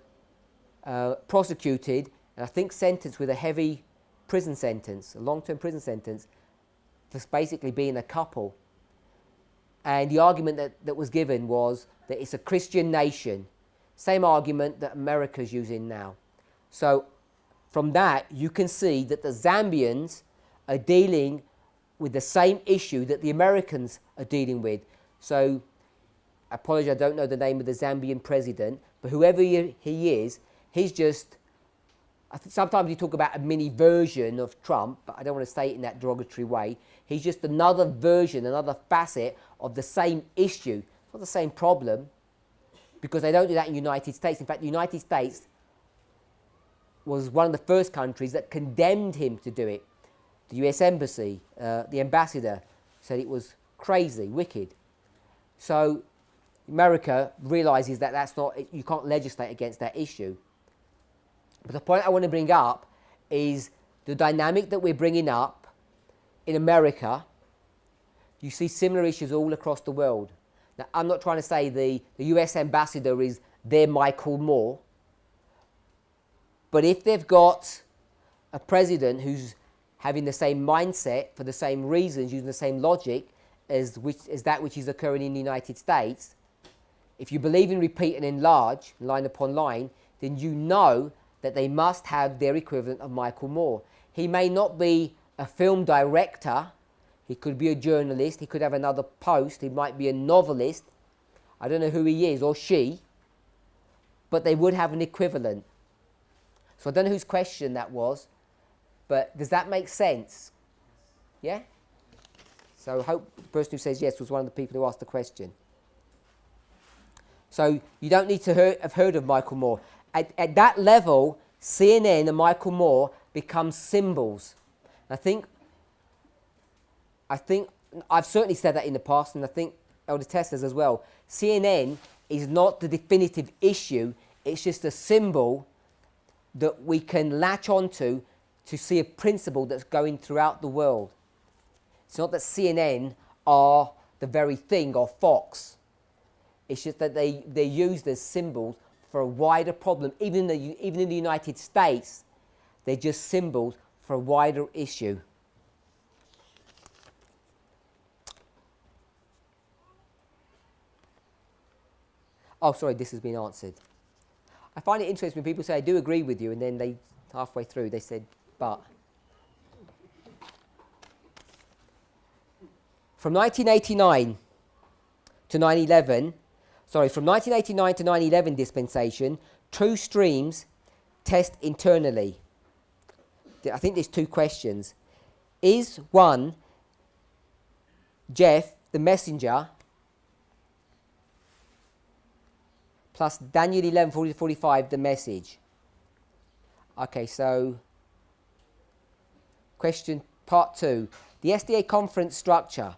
prosecuted, and I think sentenced with a heavy prison sentence, a long-term prison sentence, for basically being a couple. And the argument that was given was that it's a Christian nation. Same argument that America's using now. So from that, you can see that the Zambians are dealing with the same issue that the Americans are dealing with. So, I apologize, I don't know the name of the Zambian president, but whoever he is, he's just, sometimes you talk about a mini version of Trump, but I don't want to say it in that derogatory way. He's just another version, another facet of the same issue. It's not the same problem, because they don't do that in the United States. In fact, the United States was one of the first countries that condemned him to do it. The US Embassy, the ambassador, said it was crazy, wicked. So America realizes that that's not, you can't legislate against that issue. But the point I want to bring up is the dynamic that we're bringing up in America. You see similar issues all across the world. Now, I'm not trying to say the US ambassador is their Michael Moore, but if they've got a president who's having the same mindset for the same reasons, using the same logic as that which is occurring in the United States, if you believe in repeat and enlarge, line upon line, then you know that they must have their equivalent of Michael Moore. He may not be a film director, he could be a journalist, he could have another post, he might be a novelist, I don't know who he is or she, but they would have an equivalent. So I don't know whose question that was, but does that make sense? Yeah? So I hope the person who says yes was one of the people who asked the question. So you don't need to have heard of Michael Moore. At that level, CNN and Michael Moore become symbols. I think I've certainly said that in the past, and I think Elder Tess says as well. CNN is not the definitive issue, it's just a symbol that we can latch onto to see a principle that's going throughout the world. It's not that CNN are the very thing, or Fox. It's just that they're used as symbols for a wider problem. Even in the United States, they're just symbols for a wider issue. Oh, sorry, this has been answered. I find it interesting when people say, I do agree with you, and then they, halfway through, they said, but. From 1989 to 9/11, from 1989 to 9/11 dispensation, true streams test internally. I think there's two questions. Is one, Jeff, the messenger, plus Daniel 11:40-45, the message? Okay, so question part 2. The SDA conference structure.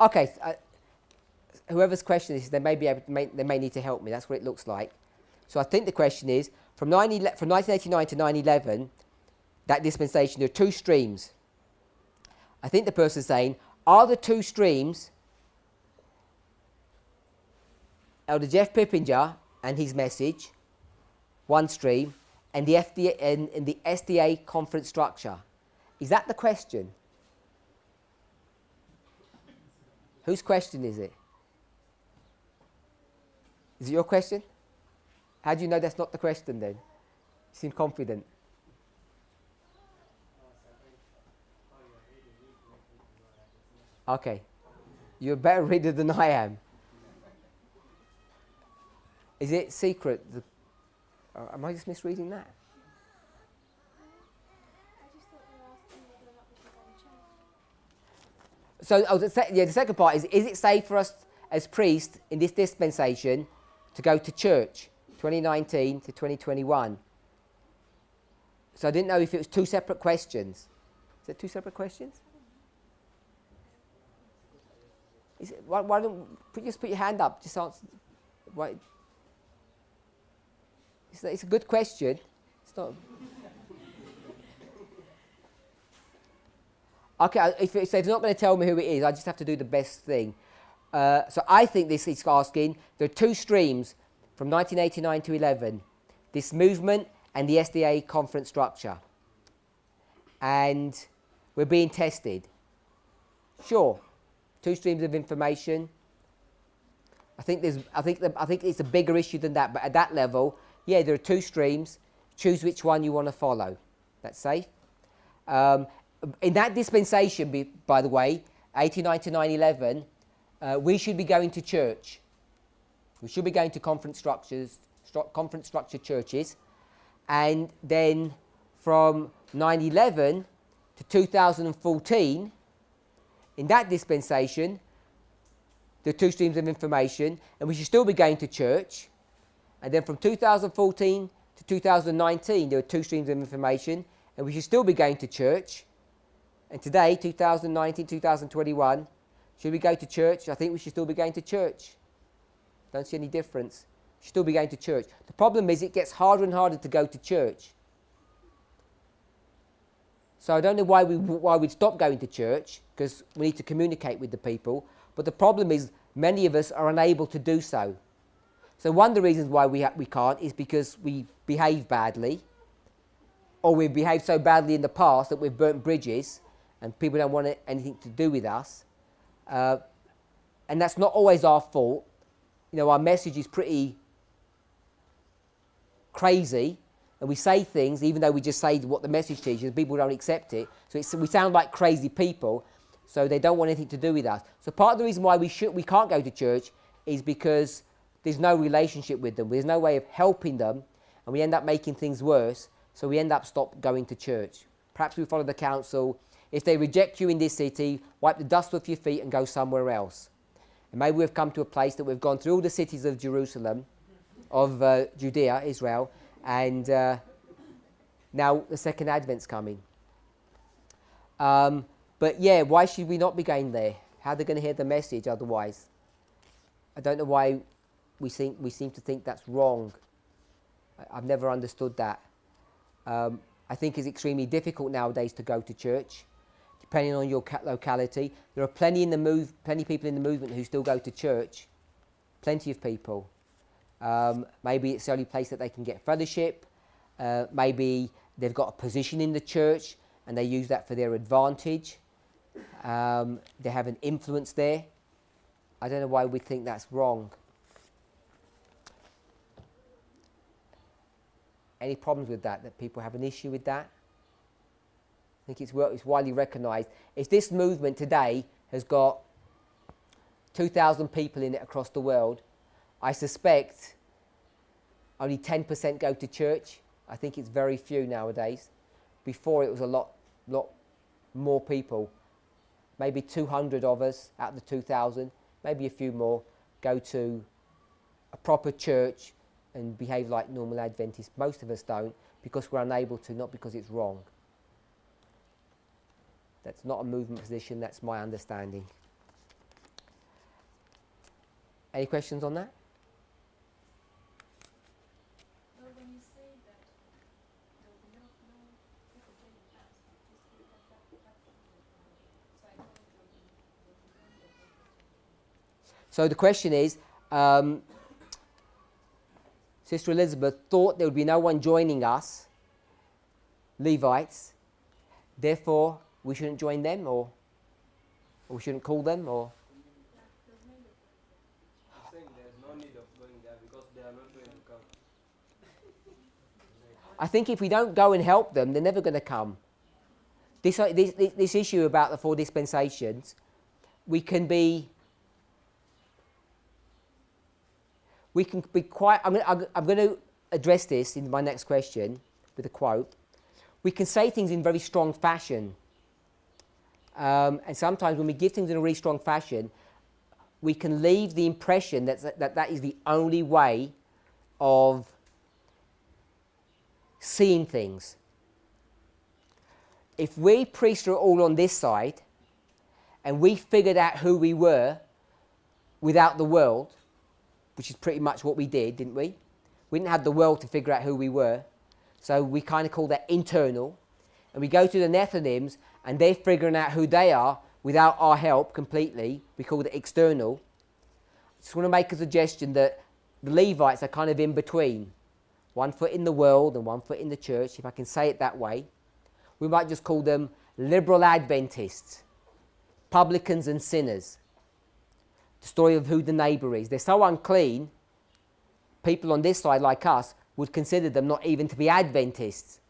Okay, whoever's question this, they may need to help me. That's what it looks like. So I think the question is, from 1989 to 9/11, that dispensation, there are two streams. I think the person's saying, are the two streams Elder Jeff Pippinger and his message, one stream, and the SDA conference structure? Is that the question? Whose question is it? Is it your question? How do you know that's not the question then? You seem confident. Okay. You're a better reader than I am. Is it secret? Am I just misreading that? So the second part is it safe for us as priests in this dispensation to go to church, 2019 to 2021? So I didn't know if it was two separate questions. Is it two separate questions? Is it, why don't just put your hand up? Just answer. Why? It's a good question. It's not. Okay, if they're not going to tell me who it is, I just have to do the best thing. So I think this is asking, there are two streams from 1989 to 11, this movement and the SDA conference structure. And we're being tested. Sure, two streams of information. I think it's a bigger issue than that, but at that level, yeah, there are two streams. Choose which one you want to follow. That's safe. In that dispensation, by the way, 89 to 9/11, we should be going to church. We should be going to conference structure churches. And then from 9/11 to 2014, in that dispensation, there are two streams of information, and we should still be going to church. And then from 2014 to 2019, there are two streams of information, and we should still be going to church. And today, 2019, 2021, should we go to church? I think we should still be going to church. Don't see any difference. We should still be going to church. The problem is it gets harder and harder to go to church. So I don't know why we'd stop going to church, because we need to communicate with the people. But the problem is many of us are unable to do so. So one of the reasons why we can't is because we behave badly, or we've behaved so badly in the past that we've burnt bridges and people don't want anything to do with us. And that's not always our fault. You know, our message is pretty crazy, and we say things, even though we just say what the message teaches, people don't accept it. So we sound like crazy people, so they don't want anything to do with us. So part of the reason why we can't go to church is because there's no relationship with them. There's no way of helping them, and we end up making things worse, so we end up stop going to church. Perhaps we follow the counsel. If they reject you in this city, wipe the dust off your feet and go somewhere else. And maybe we've come to a place that we've gone through all the cities of Jerusalem, of Judea, Israel, and now the second Advent's coming. But yeah, why should we not be going there? How are they going to hear the message otherwise? I don't know why we seem to think that's wrong. I've never understood that. I think it's extremely difficult nowadays to go to church, depending on your locality. There are plenty people in the movement who still go to church, Plenty of people. Maybe it's the only place that they can get fellowship. Maybe they've got a position in the church and they use that for their advantage. They have an influence there. I don't know why we think that's wrong. Any problems with that people have an issue with that? I think it's widely recognised. If this movement today has got 2,000 people in it across the world, I suspect only 10% go to church. I think it's very few nowadays. Before it was a lot more people. Maybe 200 of us out of the 2,000, maybe a few more, go to a proper church and behave like normal Adventists. Most of us don't because we're unable to, not because it's wrong. That's not a movement position, that's my understanding. Any questions on that? Well, when you say that there will be no people getting baptized, you have that So the question is, Sister Elizabeth thought there would be no one joining us, Levites, therefore we shouldn't join them, or we shouldn't call them, or? I'm saying there's no need of going there because they are not going to come. I think if we don't go and help them, they're never going to come. This issue about the 4 dispensations, we can be quite. I'm going to address this in my next question with a quote. We can say things in very strong fashion, and sometimes when we give things in a really strong fashion, we can leave the impression that is the only way of seeing things. If we priests are all on this side, and we figured out who we were without the world, which is pretty much what we did, didn't we? We didn't have the world to figure out who we were, so we kind of call that internal. And we go to the Nethinims, and they're figuring out who they are without our help completely. We call it external. I just want to make a suggestion that the Levites are kind of in between. 1 foot in the world and 1 foot in the church, if I can say it that way. We might just call them liberal Adventists, publicans and sinners. The story of who the neighbour is. They're so unclean, people on this side like us would consider them not even to be Adventists.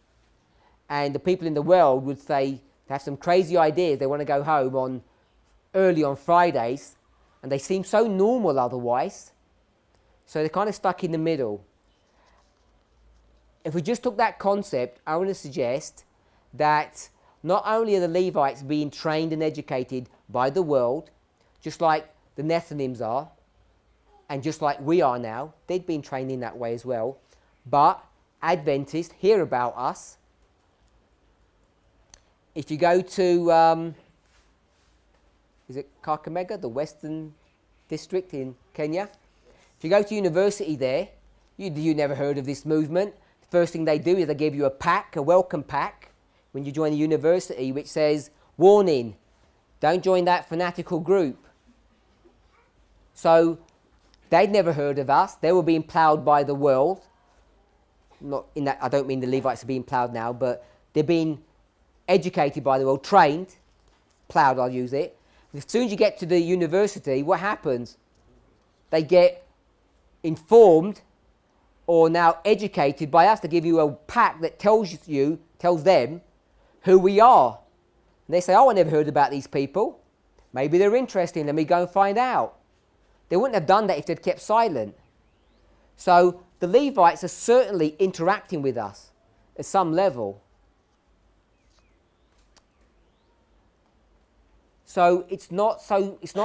And the people in the world would say, they have some crazy ideas, they want to go home early on Fridays, and they seem so normal otherwise. So they're kind of stuck in the middle. If we just took that concept, I want to suggest that not only are the Levites being trained and educated by the world, just like the Nethinims are, and just like we are now, they'd been trained in that way as well, but Adventists hear about us. If you go to, is it Kakamega, the Western District in Kenya? If you go to university there, you never heard of this movement. The first thing they do is they give you a pack, a welcome pack, when you join the university, which says, warning, don't join that fanatical group. So they'd never heard of us. They were being ploughed by the world. Not in that, I don't mean the Levites are being ploughed now, but they're being educated by the world, trained, ploughed, I'll use it. As soon as you get to the university, what happens? They get informed or now educated by us to give you a pack that tells them who we are. And they say, oh, I never heard about these people. Maybe they're interesting, let me go and find out. They wouldn't have done that if they'd kept silent. So the Levites are certainly interacting with us at some level. So it's not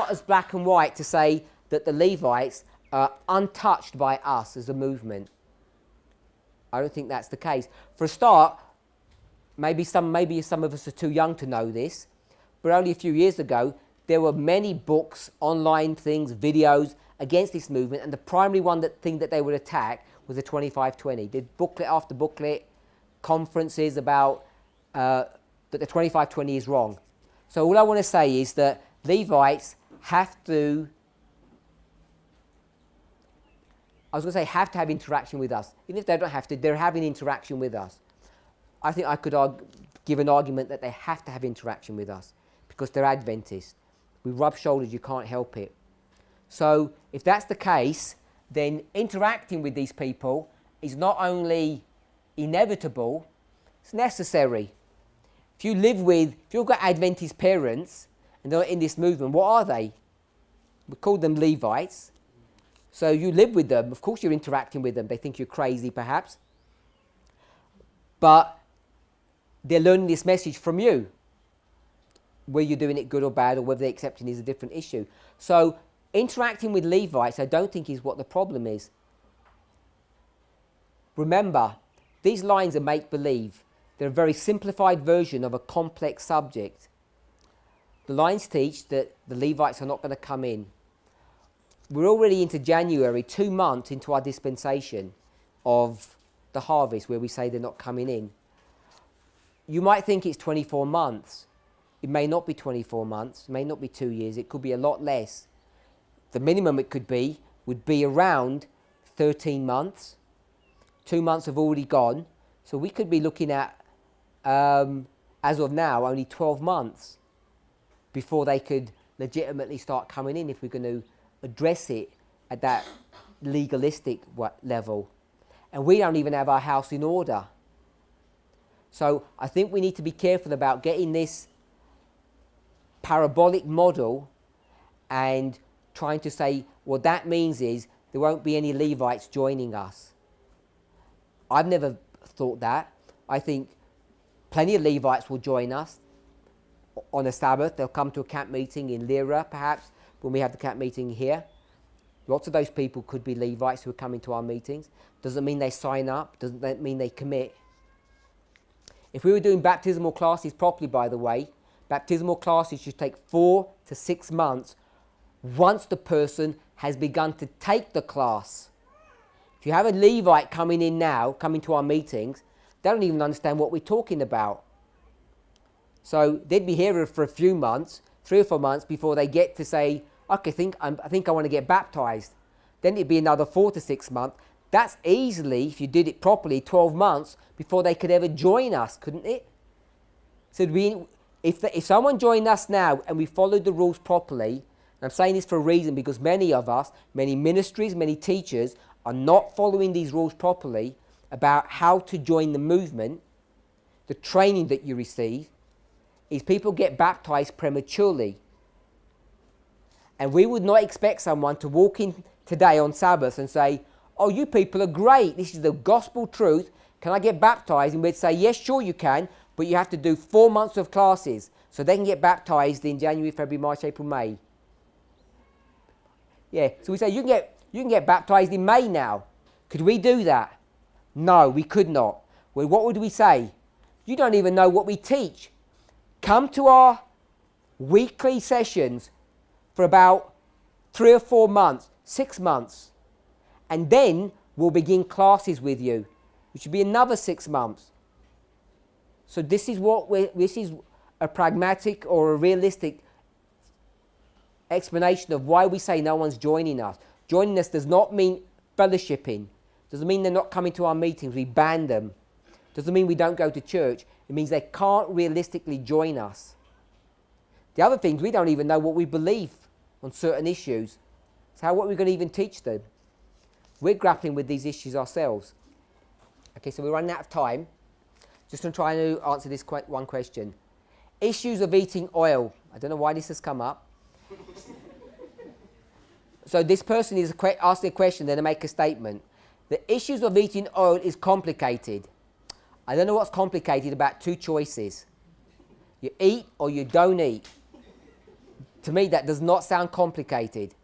as black and white to say that the Levites are untouched by us as a movement. I don't think that's the case. For a start, maybe some of us are too young to know this, but only a few years ago, there were many books, online things, videos against this movement, and the primary thing that they would attack was the 2520. Did booklet after booklet, conferences about that the 2520 is wrong. So all I want to say is that Levites have to I was going to say have to have interaction with us. Even if they don't have to, they're having interaction with us. I think I could give an argument that they have to have interaction with us because they're Adventists. We rub shoulders, you can't help it. So if that's the case, then interacting with these people is not only inevitable, it's necessary. If you've got Adventist parents and they're in this movement, what are they? We call them Levites. So you live with them, of course you're interacting with them. They think you're crazy perhaps. But they're learning this message from you. Whether you're doing it good or bad or whether they're accepting is a different issue. So interacting with Levites I don't think is what the problem is. Remember, these lines are make-believe. They're a very simplified version of a complex subject. The lines teach that the Levites are not going to come in. We're already into January, 2 months into our dispensation of the harvest where we say they're not coming in. You might think it's 24 months. It may not be 24 months, it may not be 2 years, it could be a lot less. The minimum it could be would be around 13 months. 2 months have already gone, so we could be looking at, as of now, only 12 months before they could legitimately start coming in if we're going to address it at that legalistic level. And we don't even have our house in order. So I think we need to be careful about getting this parabolic model and trying to say what that means is there won't be any Levites joining us. I've never thought that. I think plenty of Levites will join us on a Sabbath. They'll come to a camp meeting in Lyra perhaps when we have the camp meeting here. Lots of those people could be Levites who are coming to our meetings. Doesn't mean they sign up, doesn't mean they commit. If we were doing baptismal classes properly, by the way, baptismal classes should take 4 to 6 months once the person has begun to take the class. If you have a Levite coming in now, coming to our meetings, they don't even understand what we're talking about. So they'd be here for a few months, 3 or 4 months, before they get to say, okay, I think I want to get baptized. Then it'd be another 4 to 6 months. That's easily, if you did it properly, 12 months before they could ever join us, couldn't it? So if someone joined us now and we followed the rules properly, and I'm saying this for a reason because many of us, many ministries, many teachers are not following these rules properly about how to join the movement, the training that you receive, is people get baptized prematurely. And we would not expect someone to walk in today on Sabbath and say, oh, you people are great, this is the gospel truth, can I get baptized? And we'd say, yes, sure you can, but you have to do 4 months of classes so they can get baptized in January, February, March, April, May. Yeah, so we say, you can get baptized in May now. Could we do that? No, we could not. Well, what would we say? You don't even know what we teach. Come to our weekly sessions for about 3 or 4 months, 6 months, and then we'll begin classes with you, which would be another 6 months. So this is a pragmatic or a realistic explanation of why we say no one's joining us. Joining us does not mean fellowshipping. Doesn't mean they're not coming to our meetings. We ban them. Doesn't mean we don't go to church. It means they can't realistically join us. The other things, we don't even know what we believe on certain issues. So what are we going to even teach them? We're grappling with these issues ourselves. Okay, so we're running out of time. Just going to try to answer this one question. Issues of eating oil. I don't know why this has come up. So this person is asking a question, then they make a statement. The issues of eating oil is complicated. I don't know what's complicated about 2 choices. You eat or you don't eat. To me, that does not sound complicated.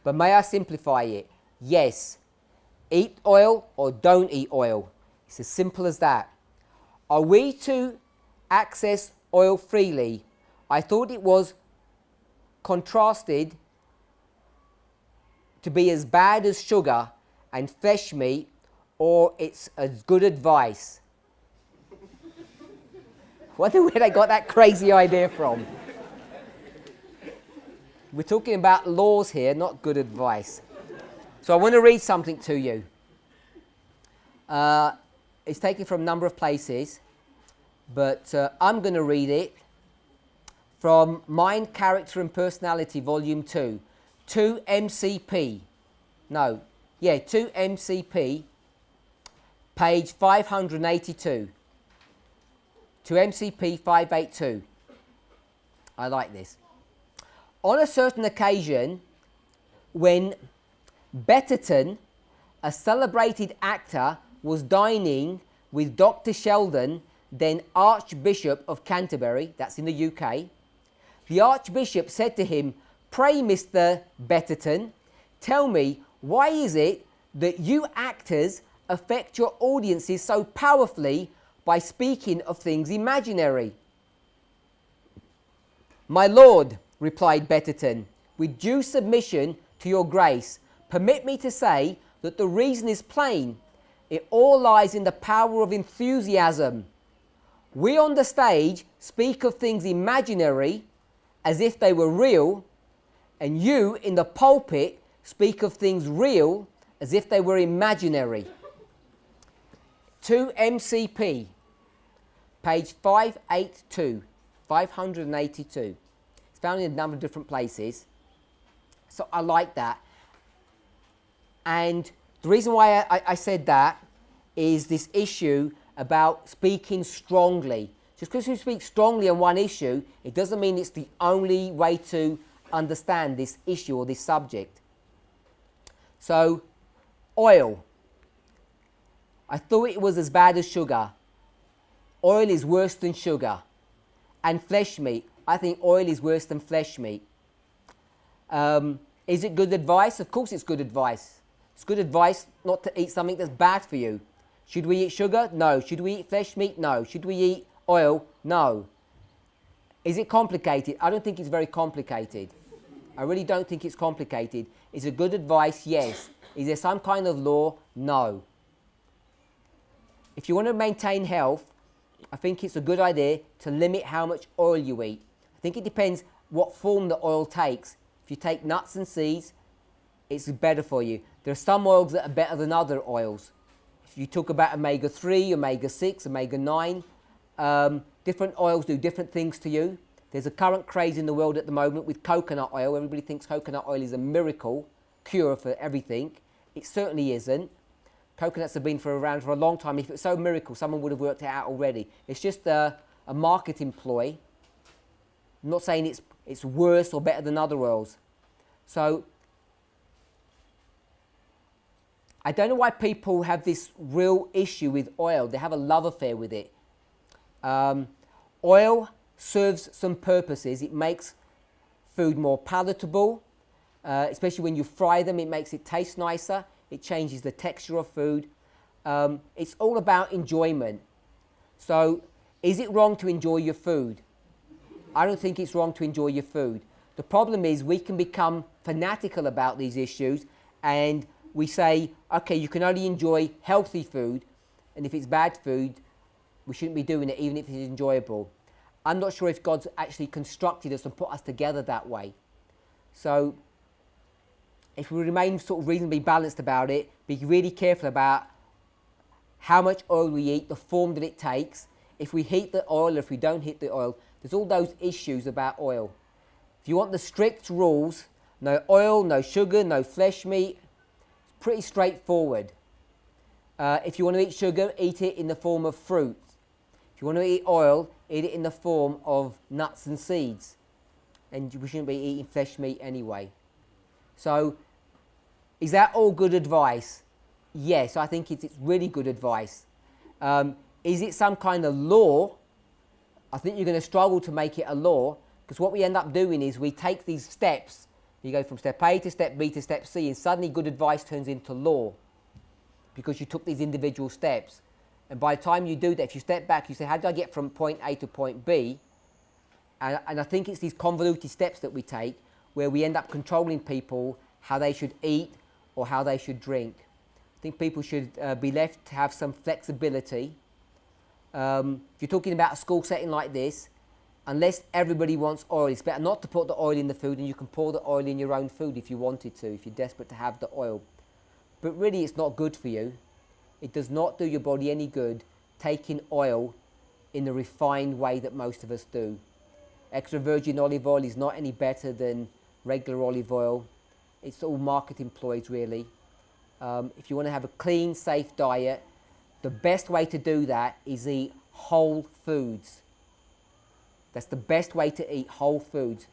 But may I simplify it? Yes. Eat oil or don't eat oil. It's as simple as that. Are we to access oil freely? I thought it was contrasted to be as bad as sugar and flesh meat, or it's as good advice. Wonder where they got that crazy idea from. We're talking about laws here, not good advice. So I want to read something to you. It's taken from a number of places, but I'm going to read it from Mind, Character and Personality, Volume 2, 2 MCP. 2 MCP, page 582. 2 MCP 582. I like this. On a certain occasion, when Betterton, a celebrated actor, was dining with Dr. Sheldon, then Archbishop of Canterbury, that's in the UK, the Archbishop said to him, "Pray, Mr. Betterton, tell me, why is it that you actors affect your audiences so powerfully by speaking of things imaginary?" "My lord," replied Betterton, "with due submission to your grace, permit me to say that the reason is plain. It all lies in the power of enthusiasm. We on the stage speak of things imaginary as if they were real, and you in the pulpit speak of things real as if they were imaginary." 2 MCP, page 582, 582. It's found in a number of different places. So I like that. And the reason why I said that is this issue about speaking strongly. Just because you speak strongly on one issue, it doesn't mean it's the only way to understand this issue or this subject. So, oil. I thought it was as bad as sugar. Oil is worse than sugar. And flesh meat. I think oil is worse than flesh meat. Is it good advice? Of course it's good advice. It's good advice not to eat something that's bad for you. Should we eat sugar? No. Should we eat flesh meat? No. Should we eat oil? No. Is it complicated? I don't think it's very complicated. I really don't think it's complicated. Is it good advice? Yes. Is there some kind of law? No. If you want to maintain health, I think it's a good idea to limit how much oil you eat. I think it depends what form the oil takes. If you take nuts and seeds, it's better for you. There are some oils that are better than other oils. If you talk about omega-3, omega-6, omega-9, different oils do different things to you. There's a current craze in the world at the moment with coconut oil. Everybody thinks coconut oil is a miracle cure for everything. It certainly isn't. Coconuts have been around for a long time. If it's so miracle, someone would have worked it out already. It's just a marketing ploy. I'm not saying it's worse or better than other oils. So, I don't know why people have this real issue with oil. They have a love affair with it. Oil serves some purposes. It makes food more palatable, especially when you fry them. It makes it taste nicer. It changes the texture of food. It's all about enjoyment. So, is it wrong to enjoy your food? I don't think it's wrong to enjoy your food. The problem is we can become fanatical about these issues, and we say, okay, you can only enjoy healthy food, and if it's bad food, we shouldn't be doing it even if it's enjoyable. I'm not sure if God's actually constructed us and put us together that way. So if we remain sort of reasonably balanced about it, be really careful about how much oil we eat, the form that it takes, if we heat the oil or if we don't heat the oil. There's all those issues about oil. If you want the strict rules, no oil, no sugar, no flesh meat, pretty straightforward. If you want to eat sugar, eat it in the form of fruit. If you want to eat oil, eat it in the form of nuts and seeds. And we shouldn't be eating flesh meat anyway. So, is that all good advice? Yes, I think it's really good advice. Is it some kind of law? I think you're going to struggle to make it a law, because what we end up doing is we take these steps. You go from step A to step B to step C, and suddenly good advice turns into law because you took these individual steps. And by the time you do that, if you step back, you say, how did I get from point A to point B? And I think it's these convoluted steps that we take where we end up controlling people how they should eat or how they should drink. I think people should be left to have some flexibility. If you're talking about a school setting like this, unless everybody wants oil, it's better not to put the oil in the food, and you can pour the oil in your own food if you wanted to, if you're desperate to have the oil. but really it's not good for you. It does not do your body any good taking oil in the refined way that most of us do. Extra virgin olive oil is not any better than regular olive oil. It's all marketing ploys, really. If you want to have a clean, safe diet, the best way to do that is eat whole foods. That's the best way to eat whole foods,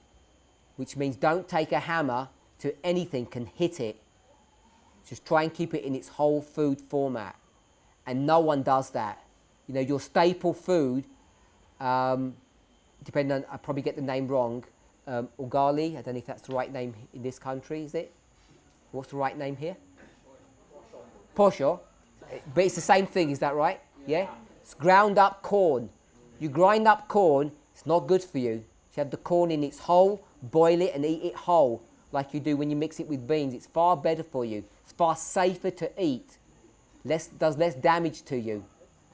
which means don't take a hammer to anything and hit it. Just try and keep it in its whole food format. And no one does that. You know, your staple food, depending on, I probably get the name wrong, ugali, I don't know if that's the right name in this country, is it? What's the right name here? Posho. But it's the same thing, is that right? Yeah? It's ground up corn. You grind up corn, it's not good for you. You have the corn in its whole, boil it and eat it whole, like you do when you mix it with beans. It's far better for you. It's far safer to eat. Does less damage to you.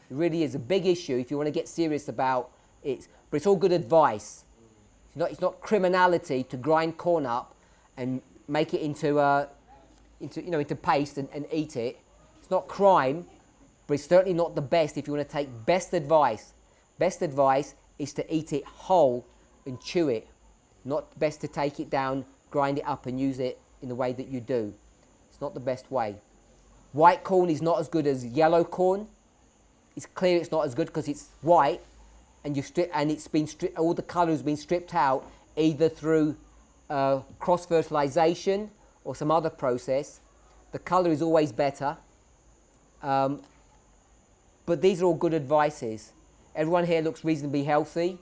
It really is a big issue if you want to get serious about it. But it's all good advice. It's not criminality to grind corn up and make it into paste and eat it. It's not crime, but it's certainly not the best if you want to take best advice. Best advice is to eat it whole and chew it. Not best to take it down, grind it up and use it in the way that you do. It's not the best way. White corn is not as good as yellow corn. It's clear it's not as good because it's white and it's been all the colour has been stripped out either through cross-fertilisation or some other process. The colour is always better. But these are all good advices. Everyone here looks reasonably healthy.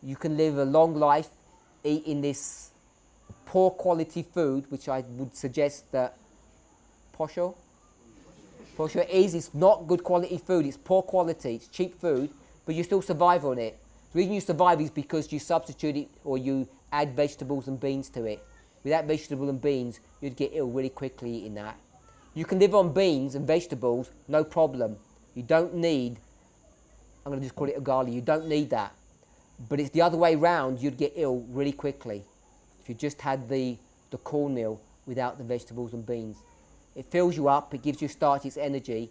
You can live a long life eating this poor quality food, which I would suggest that Posho is. It's not good quality food. It's poor quality. It's cheap food, but you still survive on it. The reason you survive is because you substitute it or you add vegetables and beans to it. Without vegetable and beans, you'd get ill really quickly eating that. You can live on beans and vegetables, no problem. You don't need, I'm going to just call it ugali, you don't need that. But it's the other way round, you'd get ill really quickly if you just had the cornmeal without the vegetables and beans. It fills you up, it gives you starch, it's energy.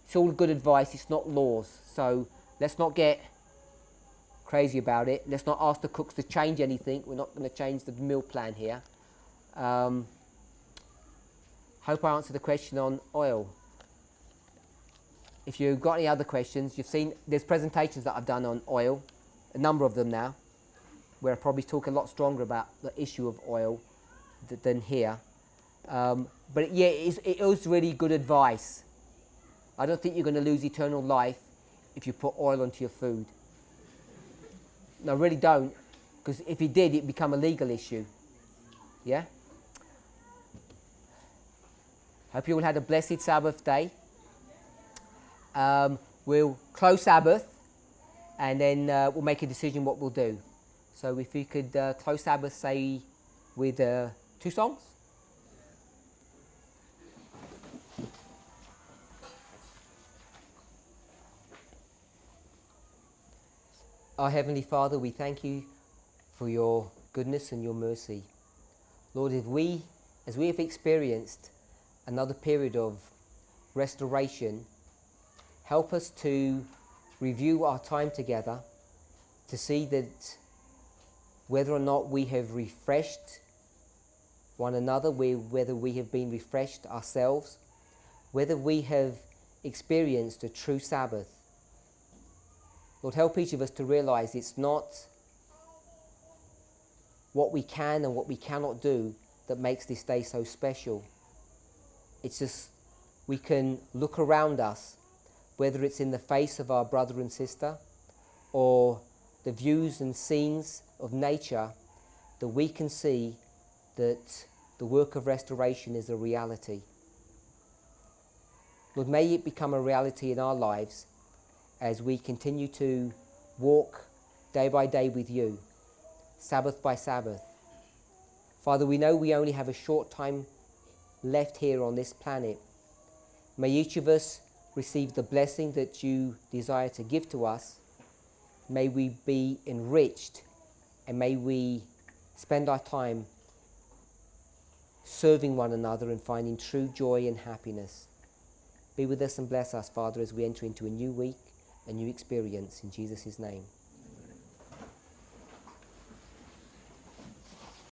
It's all good advice, it's not laws. So let's not get crazy about it. Let's not ask the cooks to change anything. We're not going to change the meal plan here. Hope I answered the question on oil. If you've got any other questions, you've seen there's presentations that I've done on oil, a number of them now, where I probably talk a lot stronger about the issue of oil than here. But yeah, it is really good advice. I don't think you're going to lose eternal life if you put oil onto your food. No, I really don't, because if you did, it'd become a legal issue. Yeah? Hope you all had a blessed Sabbath day. We'll close Sabbath and then we'll make a decision what we'll do. So if you could close Sabbath, say, with 2 songs. Our Heavenly Father, we thank you for your goodness and your mercy. Lord, as we have experienced another period of restoration, help us to review our time together to see that whether or not we have refreshed one another, whether we have been refreshed ourselves, whether we have experienced a true Sabbath. Lord, help each of us to realize it's not what we can and what we cannot do that makes this day so special. It's just we can look around us, whether it's in the face of our brother and sister or the views and scenes of nature, that we can see that the work of restoration is a reality. Lord, may it become a reality in our lives as we continue to walk day by day with you, Sabbath by Sabbath. Father, we know we only have a short time left here on this planet. May each of us receive the blessing that you desire to give to us. May we be enriched and may we spend our time serving one another and finding true joy and happiness. Be with us and bless us, Father, as we enter into a new week, a new experience. In Jesus' name.